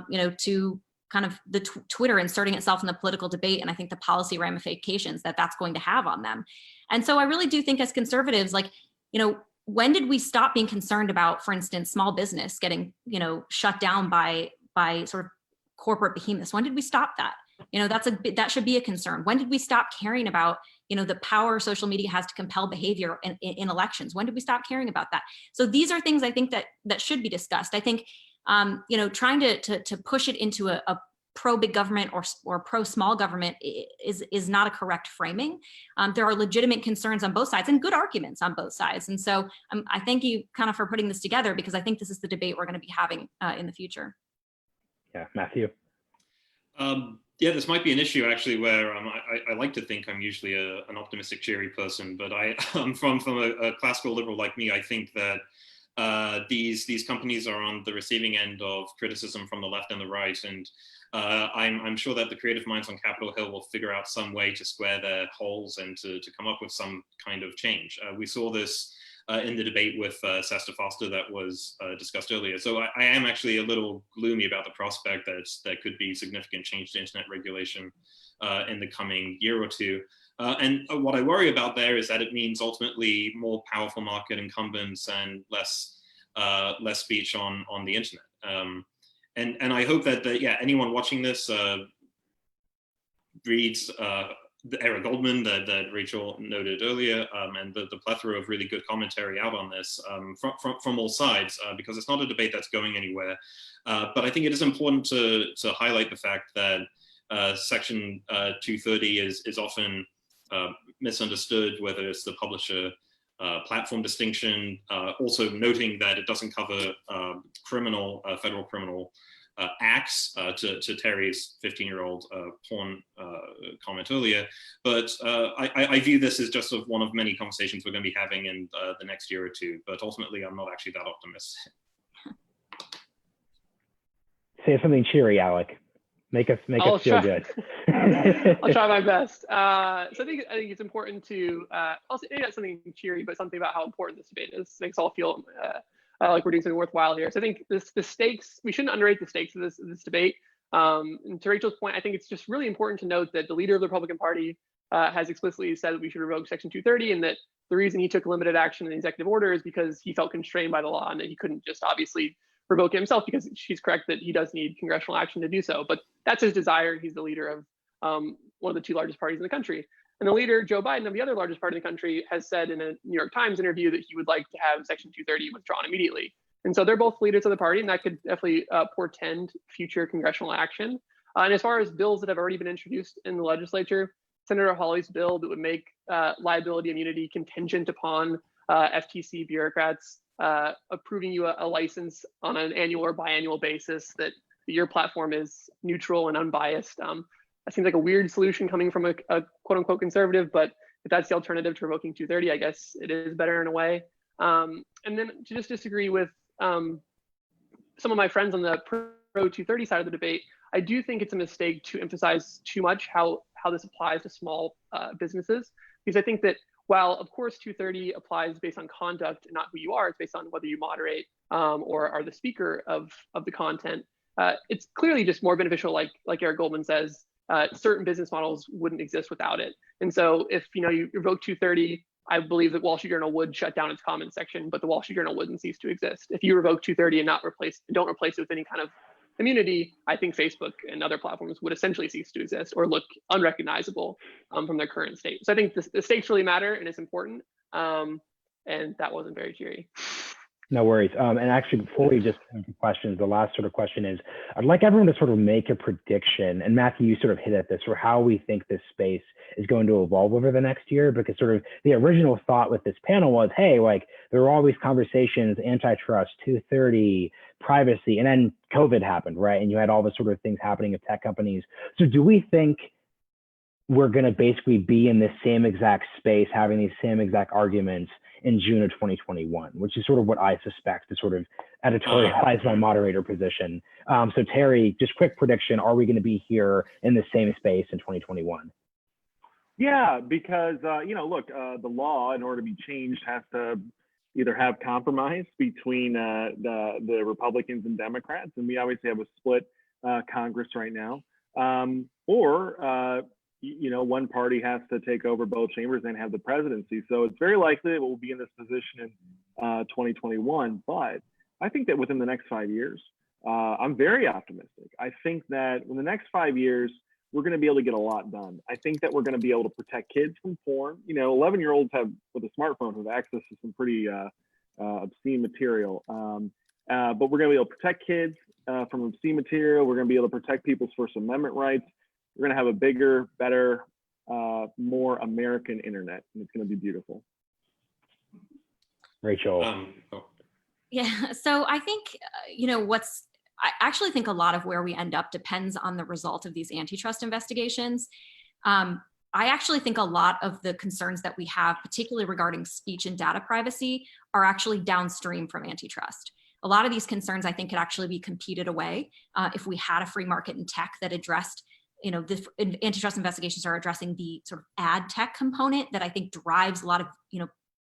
you know, to kind of the Twitter inserting itself in the political debate, and I think the policy ramifications that's going to have on them. And so I really do think as conservatives, like, you know, when did we stop being concerned about, for instance, small business getting, you know, shut down by sort of corporate behemoths? When did we stop that? You know, that should be a concern. When did we stop caring about, you know, the power social media has to compel behavior in elections? When did we stop caring about that? So these are things I think that should be discussed. I think you know, trying to push it into a pro big government or pro small government is not a correct framing. There are legitimate concerns on both sides and good arguments on both sides. And so I thank you kind of for putting this together, because I think this is the debate we're going to be having in the future. Yeah, Matthew. Yeah, this might be an issue actually where I like to think I'm usually an optimistic, cheery person, but from a classical liberal like me, I think that these companies are on the receiving end of criticism from the left and the right, and I'm sure that the creative minds on Capitol Hill will figure out some way to square their holes and to come up with some kind of change. We saw this in the debate with Sesta Foster that was discussed earlier. So I am actually a little gloomy about the prospect that there could be significant change to internet regulation in the coming year or two. And what I worry about there is that it means ultimately more powerful market incumbents and less speech on the internet. And I hope that anyone watching this reads Eric Goldman that Rachel noted earlier, and the plethora of really good commentary out on this from all sides, because it's not a debate that's going anywhere. But I think it is important to highlight the fact that Section 230 is often misunderstood, whether it's the publisher platform distinction, also noting that it doesn't cover federal criminal acts, to Terry's 15-year-old porn comment earlier. But I view this as just one of many conversations we're going to be having in the next year or two, but ultimately I'm not actually that optimistic. Say something cheery, Alec. Make us feel good. I'll try my best. So I think it's important to also maybe not something cheery, but something about how important this debate is. It makes us all feel like we're doing something worthwhile here. So I think the stakes, we shouldn't underrate the stakes of this debate. And to Rachel's point, I think it's just really important to note that the leader of the Republican Party has explicitly said that we should revoke Section 230, and that the reason he took limited action in the executive order is because he felt constrained by the law and that he couldn't just obviously revoke it himself, because she's correct that he does need congressional action to do so. But that's his desire. He's the leader of one of the two largest parties in the country. And the leader, Joe Biden, of the other largest party in the country, has said in a New York Times interview that he would like to have Section 230 withdrawn immediately. And so they're both leaders of the party, and that could definitely portend future congressional action. And as far as bills that have already been introduced in the legislature, Senator Hawley's bill that would make liability immunity contingent upon FTC bureaucrats approving you a license on an annual or biannual basis, that your platform is neutral and unbiased. That seems like a weird solution coming from a quote unquote conservative, but if that's the alternative to revoking 230, I guess it is better in a way. And then to just disagree with some of my friends on the pro 230 side of the debate, I do think it's a mistake to emphasize too much how this applies to small businesses, because I think that while of course 230 applies based on conduct and not who you are, it's based on whether you moderate or are the speaker of the content. It's clearly just more beneficial, like Eric Goldman says. Certain business models wouldn't exist without it. And so if you revoke 230, I believe that Wall Street Journal would shut down its comment section, but the Wall Street Journal wouldn't cease to exist. If you revoke 230 and don't replace it with any kind of immunity, I think Facebook and other platforms would essentially cease to exist or look unrecognizable from their current state. So I think the stakes really matter and it's important. And that wasn't very cheery. No worries. And actually, before we just answer questions, the last sort of question is, I'd like everyone to sort of make a prediction. And Matthew, you sort of hit at this, for how we think this space is going to evolve over the next year, because sort of the original thought with this panel was, hey, like there were all these conversations, antitrust, 230, privacy, and then COVID happened, right? And you had all the sort of things happening with tech companies. So do we think we're going to basically be in this same exact space, having these same exact arguments in June of 2021, which is sort of what I suspect to sort of editorialize my moderator position. So Terry, just quick prediction, are we going to be here in the same space in 2021? Yeah, because, look, the law, in order to be changed, has to either have compromise between the Republicans and Democrats, and we obviously have a split Congress right now, or one party has to take over both chambers and have the presidency. So it's very likely that we'll be in this position in 2021. But I think that within the next 5 years, I'm very optimistic. I think that in the next 5 years, we're going to be able to get a lot done. I think that we're going to be able to protect kids from porn. 11-year-olds have, with a smartphone, have access to some pretty obscene material. But we're going to be able to protect kids from obscene material. We're going to be able to protect people's First Amendment rights. We're going to have a bigger, better, more American internet, and it's going to be beautiful. Rachel. Yeah, so I think, I actually think a lot of where we end up depends on the result of these antitrust investigations. I actually think a lot of the concerns that we have, particularly regarding speech and data privacy, are actually downstream from antitrust. A lot of these concerns, I think, could actually be competed away if we had a free market in tech that addressed, the antitrust investigations are addressing the sort of ad tech component that I think drives a lot of,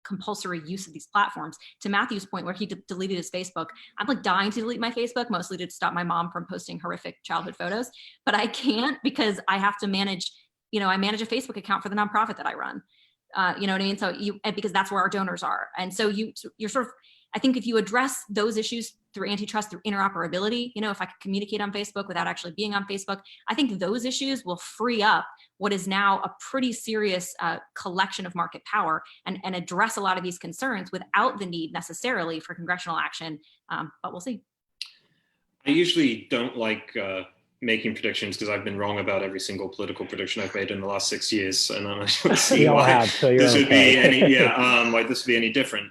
compulsory use of these platforms. To Matthew's point, where he deleted his Facebook, I'm like dying to delete my Facebook, mostly to stop my mom from posting horrific childhood photos, but I can't because I have to manage, I manage a Facebook account for the nonprofit that I run. You know what I mean? So because that's where our donors are. And so you're sort of, I think if you address those issues through antitrust, through interoperability, if I could communicate on Facebook without actually being on Facebook, I think those issues will free up what is now a pretty serious collection of market power and address a lot of these concerns without the need necessarily for congressional action, but we'll see. I usually don't like making predictions because I've been wrong about every single political prediction I've made in the last 6 years, and I don't see why this would be any different.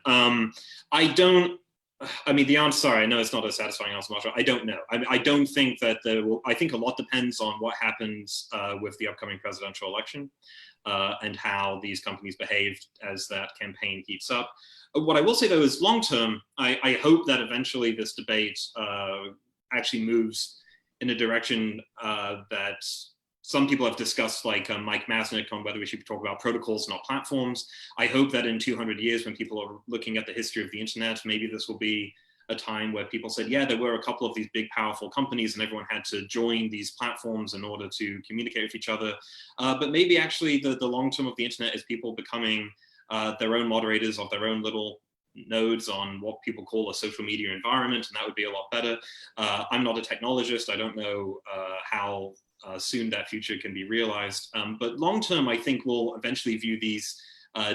The answer, sorry, I know it's not a satisfying answer, Marshall. I don't know. I don't think that I think a lot depends on what happens with the upcoming presidential election and how these companies behaved as that campaign heats up. What I will say, though, is long term, I hope that eventually this debate actually moves in a direction that some people have discussed, like Mike Masnick, on whether we should talk about protocols, not platforms. I hope that in 200 years, when people are looking at the history of the internet, maybe this will be a time where people said, yeah, there were a couple of these big, powerful companies and everyone had to join these platforms in order to communicate with each other. But maybe actually the long term of the internet is people becoming their own moderators of their own little nodes on what people call a social media environment, and that would be a lot better. I'm not a technologist. I don't know how soon that future can be realized. But long term, I think we'll eventually view these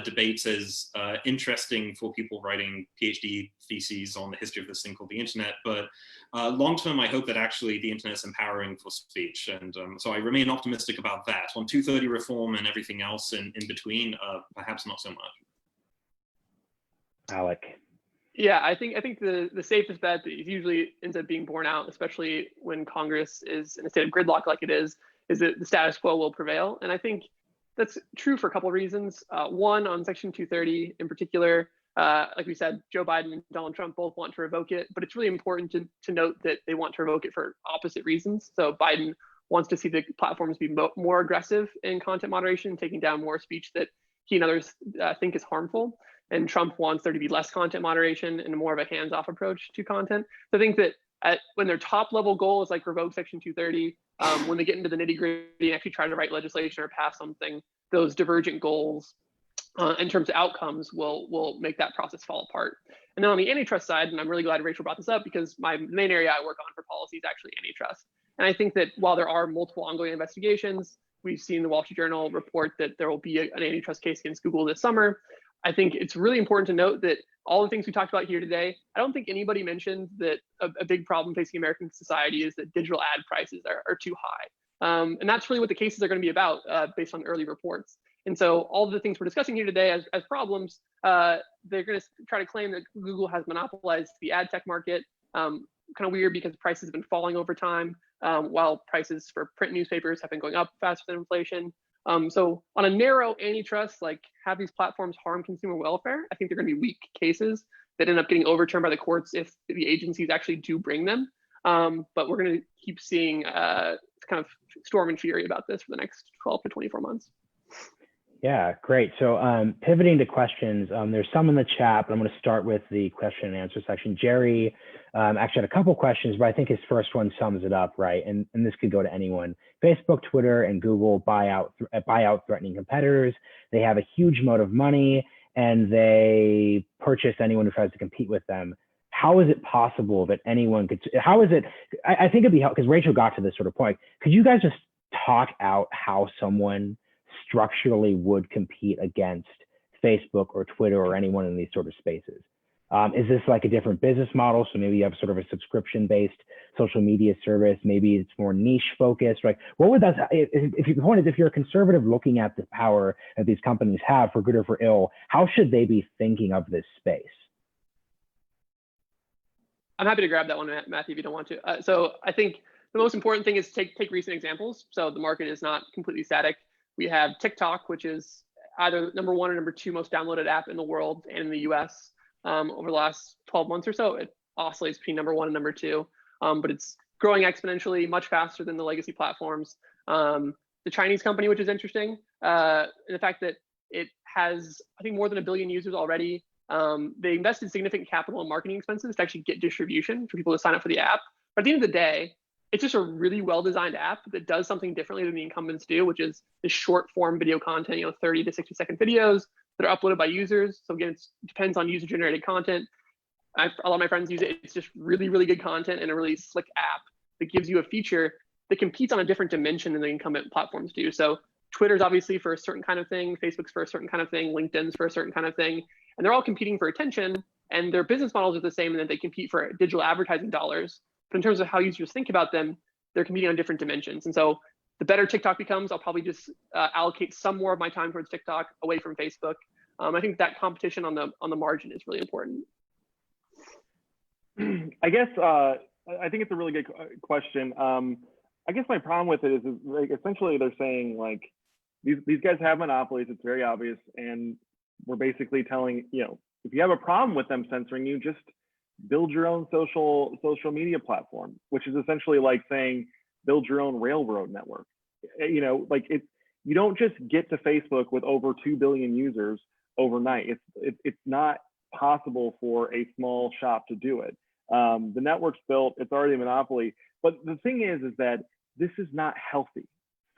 debates as interesting for people writing PhD theses on the history of this thing called the internet. But long term, I hope that actually the internet is empowering for speech. And so I remain optimistic about that. On 230 reform and everything else in between, perhaps not so much. Alec. Yeah, I think the safest bet that usually ends up being borne out, especially when Congress is in a state of gridlock like it is that the status quo will prevail. And I think that's true for a couple of reasons. One, on Section 230 in particular, like we said, Joe Biden and Donald Trump both want to revoke it, but it's really important to note that they want to revoke it for opposite reasons. So Biden wants to see the platforms be more aggressive in content moderation, taking down more speech that he and others think is harmful. And Trump wants there to be less content moderation and more of a hands-off approach to content. So I think that when their top level goal is like revoke Section 230, when they get into the nitty-gritty and actually try to write legislation or pass something, those divergent goals in terms of outcomes will make that process fall apart. And then on the antitrust side, and I'm really glad Rachel brought this up because my main area I work on for policy is actually antitrust. And I think that while there are multiple ongoing investigations, we've seen the Wall Street Journal report that there will be an antitrust case against Google this summer. I think it's really important to note that all the things we talked about here today, I don't think anybody mentioned that a big problem facing American society is that digital ad prices are too high. And that's really what the cases are going to be about based on early reports. And so all of the things we're discussing here today as problems, they're going to try to claim that Google has monopolized the ad tech market. Kind of weird because prices have been falling over time, while prices for print newspapers have been going up faster than inflation. So on a narrow antitrust, like have these platforms harm consumer welfare, I think they're going to be weak cases that end up getting overturned by the courts if the agencies actually do bring them. But we're going to keep seeing kind of storm and fury about this for the next 12 to 24 months. Yeah, great. So pivoting to questions, there's some in the chat, but I'm going to start with the question and answer section. Jerry actually had a couple questions, but I think his first one sums it up, right? And this could go to anyone. Facebook, Twitter, and Google buy out threatening competitors. They have a huge amount of money, and they purchase anyone who tries to compete with them. How is it possible that anyone could, how is it, I think it'd be helpful, because Rachel got to this sort of point. Could you guys just talk out how someone structurally would compete against Facebook or Twitter or anyone in these sort of spaces? Is this like a different business model? So maybe you have sort of a subscription-based social media service. Maybe it's more niche focused, right? What would that, if your point is, if you're a conservative looking at the power that these companies have for good or for ill, how should they be thinking of this space? I'm happy to grab that one, Matthew, if you don't want to. So I think the most important thing is take recent examples. So the market is not completely static. We have TikTok, which is either #1 or #2 most downloaded app in the world and in the US over the last 12 months or so. It oscillates between #1 and #2, but it's growing exponentially, much faster than the legacy platforms. The Chinese company, which is interesting, the fact that it has, I think, more than 1 billion users already. They invested significant capital and marketing expenses to actually get distribution for people to sign up for the app. But at the end of the day, it's just a really well-designed app that does something differently than the incumbents do, which is the short-form video content, 30 to 60-second videos that are uploaded by users. So again, it depends on user-generated content. A lot of my friends use it. It's just really, really good content and a really slick app that gives you a feature that competes on a different dimension than the incumbent platforms do. So Twitter's obviously for a certain kind of thing, Facebook's for a certain kind of thing, LinkedIn's for a certain kind of thing, and they're all competing for attention, and their business models are the same in that they compete for digital advertising dollars. But in terms of how users think about them, they're competing on different dimensions. And so the better TikTok becomes, I'll probably just allocate some more of my time towards TikTok away from Facebook. I think that competition on the margin is really important. I guess I think it's a really good question. I guess my problem with it is like essentially they're saying like these guys have monopolies. It's very obvious, and we're basically telling if you have a problem with them censoring you, just build your own social media platform, which is essentially like saying build your own railroad network. You know, like you don't just get to Facebook with over 2 billion users overnight. It's not possible for a small shop to do it. The network's built, it's already a monopoly. But the thing is that this is not healthy.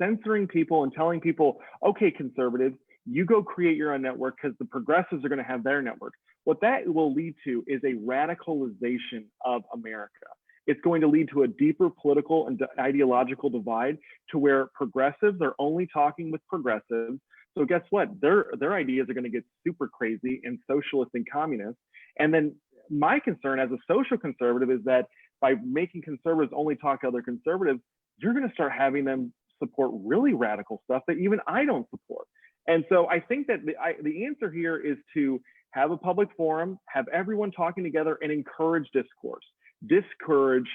Censoring people and telling people, okay, conservatives, you go create your own network because the progressives are going to have their network. What that will lead to is a radicalization of America. It's going to lead to a deeper political and ideological divide to where progressives are only talking with progressives. So guess what? Their ideas are going to get super crazy and socialist and communist. And then my concern as a social conservative is that by making conservatives only talk to other conservatives, you're going to start having them support really radical stuff that even I don't support. And so I think that the answer here is to have a public forum, have everyone talking together, and encourage discourse. Discourage,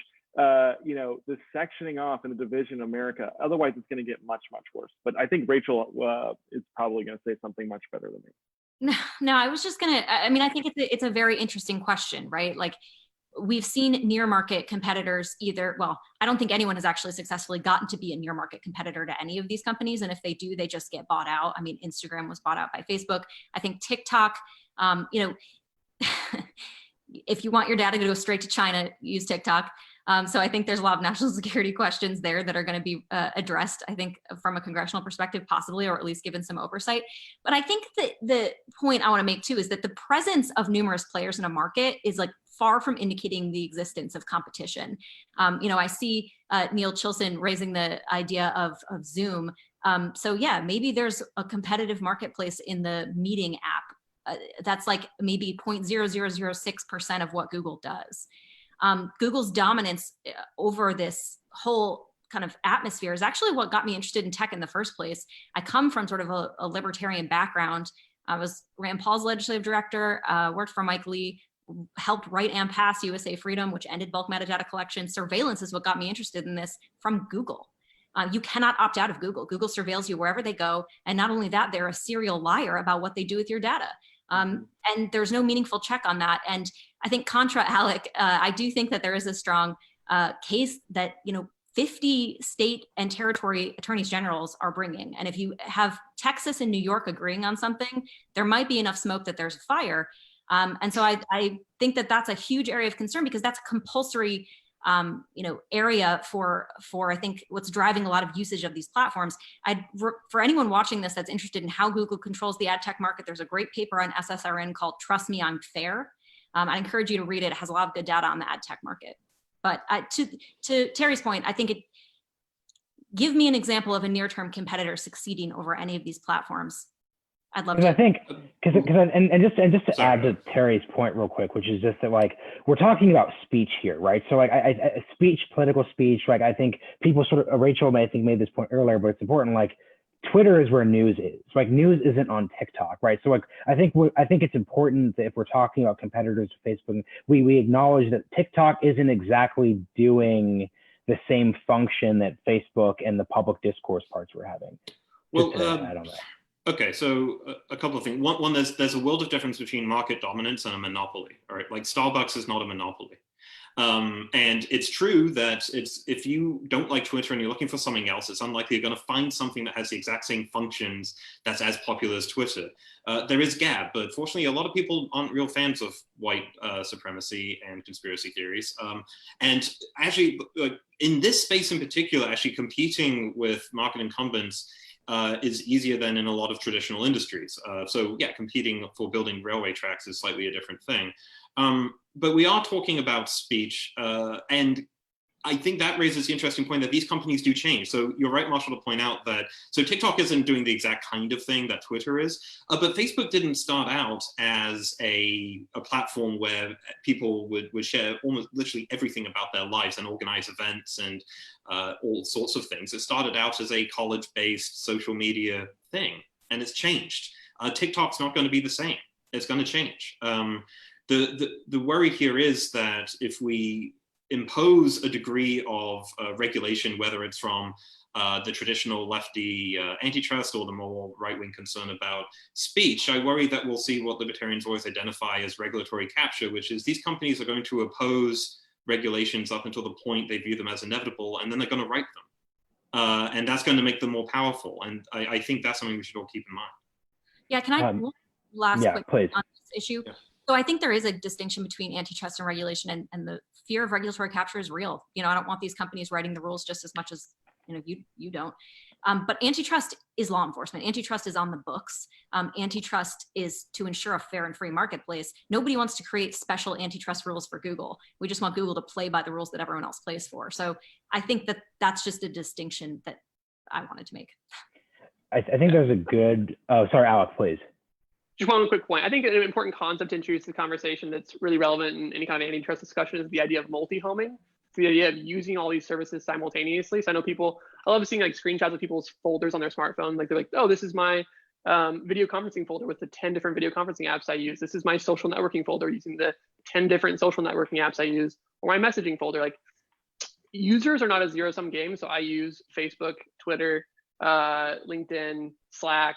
you know, the sectioning off and the division of America. Otherwise, it's going to get much, much worse. But I think Rachel is probably going to say something much better than me. No, I was just gonna. I mean, I think it's a very interesting question, right? Like, we've seen near market competitors either, well, I don't think anyone has actually successfully gotten to be a near market competitor to any of these companies. And if they do, they just get bought out. I mean, Instagram was bought out by Facebook. I think TikTok, you know, if you want your data to go straight to China, use TikTok. So I think there's a lot of national security questions there that are going to be addressed, I think, from a congressional perspective, possibly, or at least given some oversight. But I think that the point I want to make too is that the presence of numerous players in a market is like far from indicating the existence of competition. You know, I see Neil Chilson raising the idea of Zoom. So yeah, maybe there's a competitive marketplace in the meeting app. That's like maybe 0.0006% of what Google does. Google's dominance over this whole kind of atmosphere is actually what got me interested in tech in the first place. I come from sort of a libertarian background. I was Rand Paul's legislative director, worked for Mike Lee, helped write and pass USA Freedom, which ended bulk metadata collection. Surveillance is what got me interested in this from Google. You cannot opt out of Google. Google surveils you wherever they go. And not only that, they're a serial liar about what they do with your data. And there's no meaningful check on that. And I think contra Alec, I do think that there is a strong case that, you know, 50 state and territory attorneys generals are bringing. And if you have Texas and New York agreeing on something, there might be enough smoke that there's a fire. And so I think that that's a huge area of concern because that's a compulsory you know, area for I think what's driving a lot of usage of these platforms. For anyone watching this that's interested in how Google controls the ad tech market, there's a great paper on SSRN called "Trust Me, I'm Fair." I encourage you to read it. It has a lot of good data on the ad tech market. But to Terry's point, I think give me an example of a near-term competitor succeeding over any of these platforms. I'd love to. I think, and just to add to Terry's point real quick, which is just that, like, we're talking about speech here, right? So like speech, political speech, like I think people sort of, Rachel may think made this point earlier, but it's important, like Twitter is where news is. Like news isn't on TikTok, right? So like I think it's important that if we're talking about competitors to Facebook, we acknowledge that TikTok isn't exactly doing the same function that Facebook and the public discourse parts we're having. Well, I don't know. Okay, so a couple of things. One, there's a world of difference between market dominance and a monopoly. All right, like Starbucks is not a monopoly, and it's true that if you don't like Twitter and you're looking for something else, it's unlikely you're going to find something that has the exact same functions that's as popular as Twitter. There is Gab, but fortunately, a lot of people aren't real fans of white supremacy and conspiracy theories. And actually, like in this space in particular, actually competing with market incumbents is easier than in a lot of traditional industries. So yeah, competing for building railway tracks is slightly a different thing. But we are talking about speech, and I think that raises the interesting point that these companies do change. So you're right, Marshall, to point out that, so TikTok isn't doing the exact kind of thing that Twitter is, but Facebook didn't start out as a platform where people would share almost literally everything about their lives and organize events and all sorts of things. It started out as a college-based social media thing, and it's changed. TikTok's not going to be the same. It's going to change. The worry here is that if we impose a degree of regulation, whether it's from the traditional lefty antitrust or the more right-wing concern about speech, I worry that we'll see what libertarians always identify as regulatory capture, which is these companies are going to oppose regulations up until the point they view them as inevitable, and then they're going to write them. And that's going to make them more powerful. And I think that's something we should all keep in mind. Yeah, can I last quick please. on this issue? Yeah. So I think there is a distinction between antitrust and regulation, and the fear of regulatory capture is real. I don't want these companies writing the rules just as much as you don't. But antitrust is law enforcement. Antitrust is on the books. Antitrust is to ensure a fair and free marketplace. Nobody wants to create special antitrust rules for Google. We just want Google to play by the rules that everyone else plays for. So I think that that's just a distinction that I wanted to make. I think there's a good, oh, sorry, Alec, please. Just one quick point. I think an important concept to introduce to the conversation that's really relevant in any kind of antitrust discussion is the idea of multi-homing. It's the idea of using all these services simultaneously. So I know I love seeing like screenshots of people's folders on their smartphone. Like they're like, oh, this is my video conferencing folder with the 10 different video conferencing apps I use. This is my social networking folder using the 10 different social networking apps I use, or my messaging folder. Like, users are not a zero-sum game. So I use Facebook, Twitter, LinkedIn, Slack,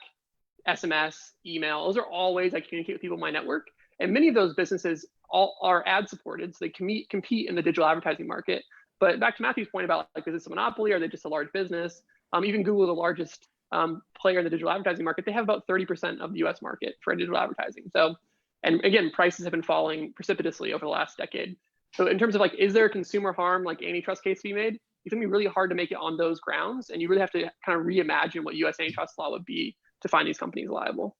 SMS, email. Those are all ways I communicate with people in my network. And many of those businesses all are ad supported, so they compete in the digital advertising market. But back to Matthew's point about like, is this a monopoly? Or are they just a large business? Even Google, the largest player in the digital advertising market, they have about 30% of the US market for digital advertising. So, and again, prices have been falling precipitously over the last decade. So in terms of like, is there a consumer harm like antitrust case to be made? It's gonna be really hard to make it on those grounds. And you really have to kind of reimagine what US antitrust law would be to find these companies liable.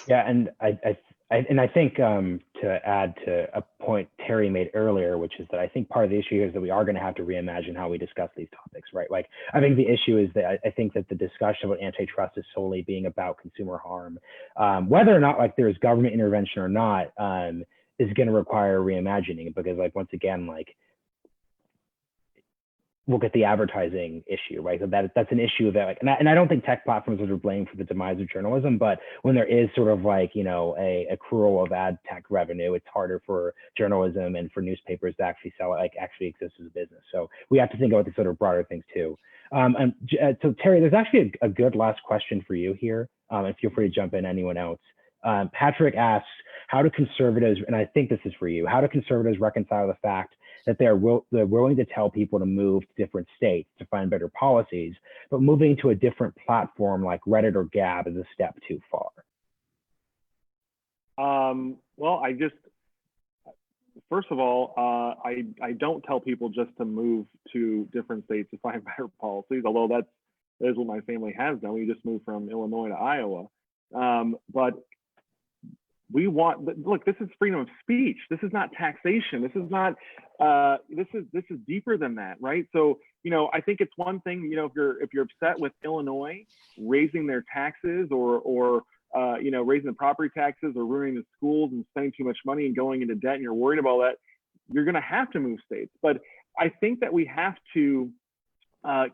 Yeah, and I think to add to a point Terry made earlier, which is that I think part of the issue here is that we are going to have to reimagine how we discuss these topics, right? Like, I think the issue is that I think that the discussion about antitrust is solely being about consumer harm. Whether or not like there's government intervention or not is going to require reimagining, because like, once again, like, look at the advertising issue, right? So that's an issue that, like, and I don't think tech platforms are to blame for the demise of journalism, but when there is sort of like, a accrual of ad tech revenue, it's harder for journalism and for newspapers to actually sell it, like actually exist as a business. So we have to think about the sort of broader things too. So Terry, there's actually a good last question for you here, and feel free to jump in, anyone else. Patrick asks, how do conservatives, and I think this is for you, how do conservatives reconcile the fact that they're willing to tell people to move to different states to find better policies, but moving to a different platform like Reddit or Gab is a step too far? Well, first of all, I don't tell people just to move to different states to find better policies, although that is what my family has done. We just moved from Illinois to Iowa. But we look, this is freedom of speech. This is not taxation. This is not, this is deeper than that, right? So, I think it's one thing, if you're upset with Illinois raising their taxes or raising the property taxes or ruining the schools and spending too much money and going into debt, and you're worried about that, you're going to have to move states. But I think that we have to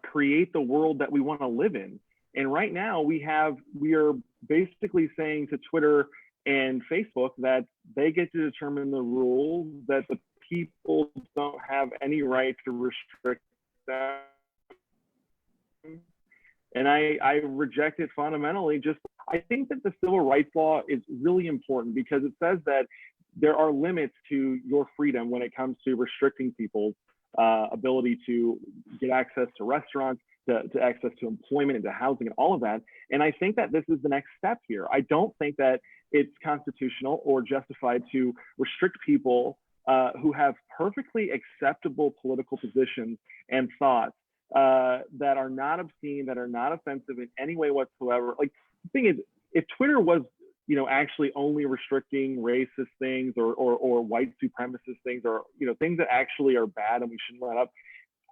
create the world that we want to live in. And right now we are basically saying to Twitter and Facebook that they get to determine the rules, that the people don't have any right to restrict them. And I reject it fundamentally. I think that the civil rights law is really important because it says that there are limits to your freedom when it comes to restricting people's ability to get access to restaurants, to access to employment and to housing and all of that. And I think that this is the next step here. I don't think that it's constitutional or justified to restrict people who have perfectly acceptable political positions and thoughts that are not obscene, that are not offensive in any way whatsoever. Like, the thing is, if Twitter was, actually only restricting racist things or white supremacist things, or, things that actually are bad and we shouldn't let up,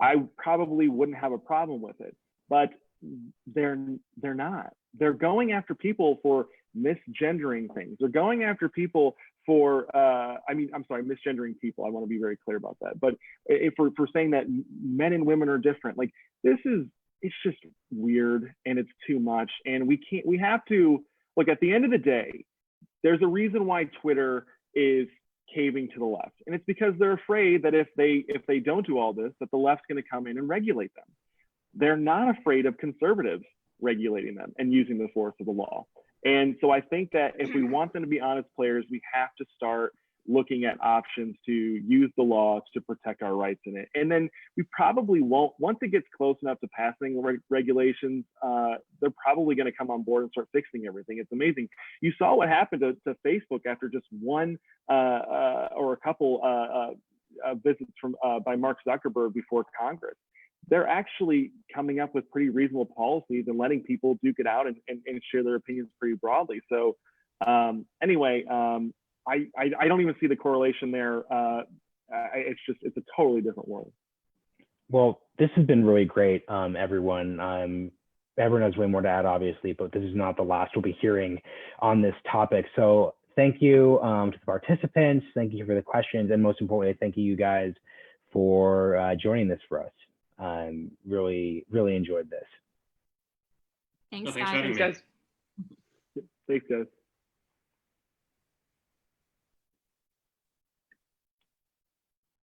I probably wouldn't have a problem with it. But they're not. They're going after people for misgendering things. They're going after people for, misgendering people. I want to be very clear about that. But if we're saying that men and women are different, like, it's just weird and it's too much. And we have to, look, at the end of the day, there's a reason why Twitter is caving to the left. And it's because they're afraid that if they don't do all this, that the left's going to come in and regulate them. They're not afraid of conservatives regulating them and using the force of the law. And so I think that if we want them to be honest players, we have to start looking at options to use the law to protect our rights in it. And then we probably won't, once it gets close enough to passing regulations, they're probably going to come on board and start fixing everything. It's amazing. You saw what happened to Facebook after just one or a couple visits from by Mark Zuckerberg before Congress. They're actually coming up with pretty reasonable policies and letting people duke it out and share their opinions pretty broadly. So anyway, I don't even see the correlation there. It's a totally different world. Well, this has been really great, everyone. Everyone has way more to add, obviously, but this is not the last we'll be hearing on this topic. So thank you to the participants. Thank you for the questions. And most importantly, thank you guys for joining this for us. Really enjoyed this. Thanks, Thanks guys. for having me. Thanks, guys.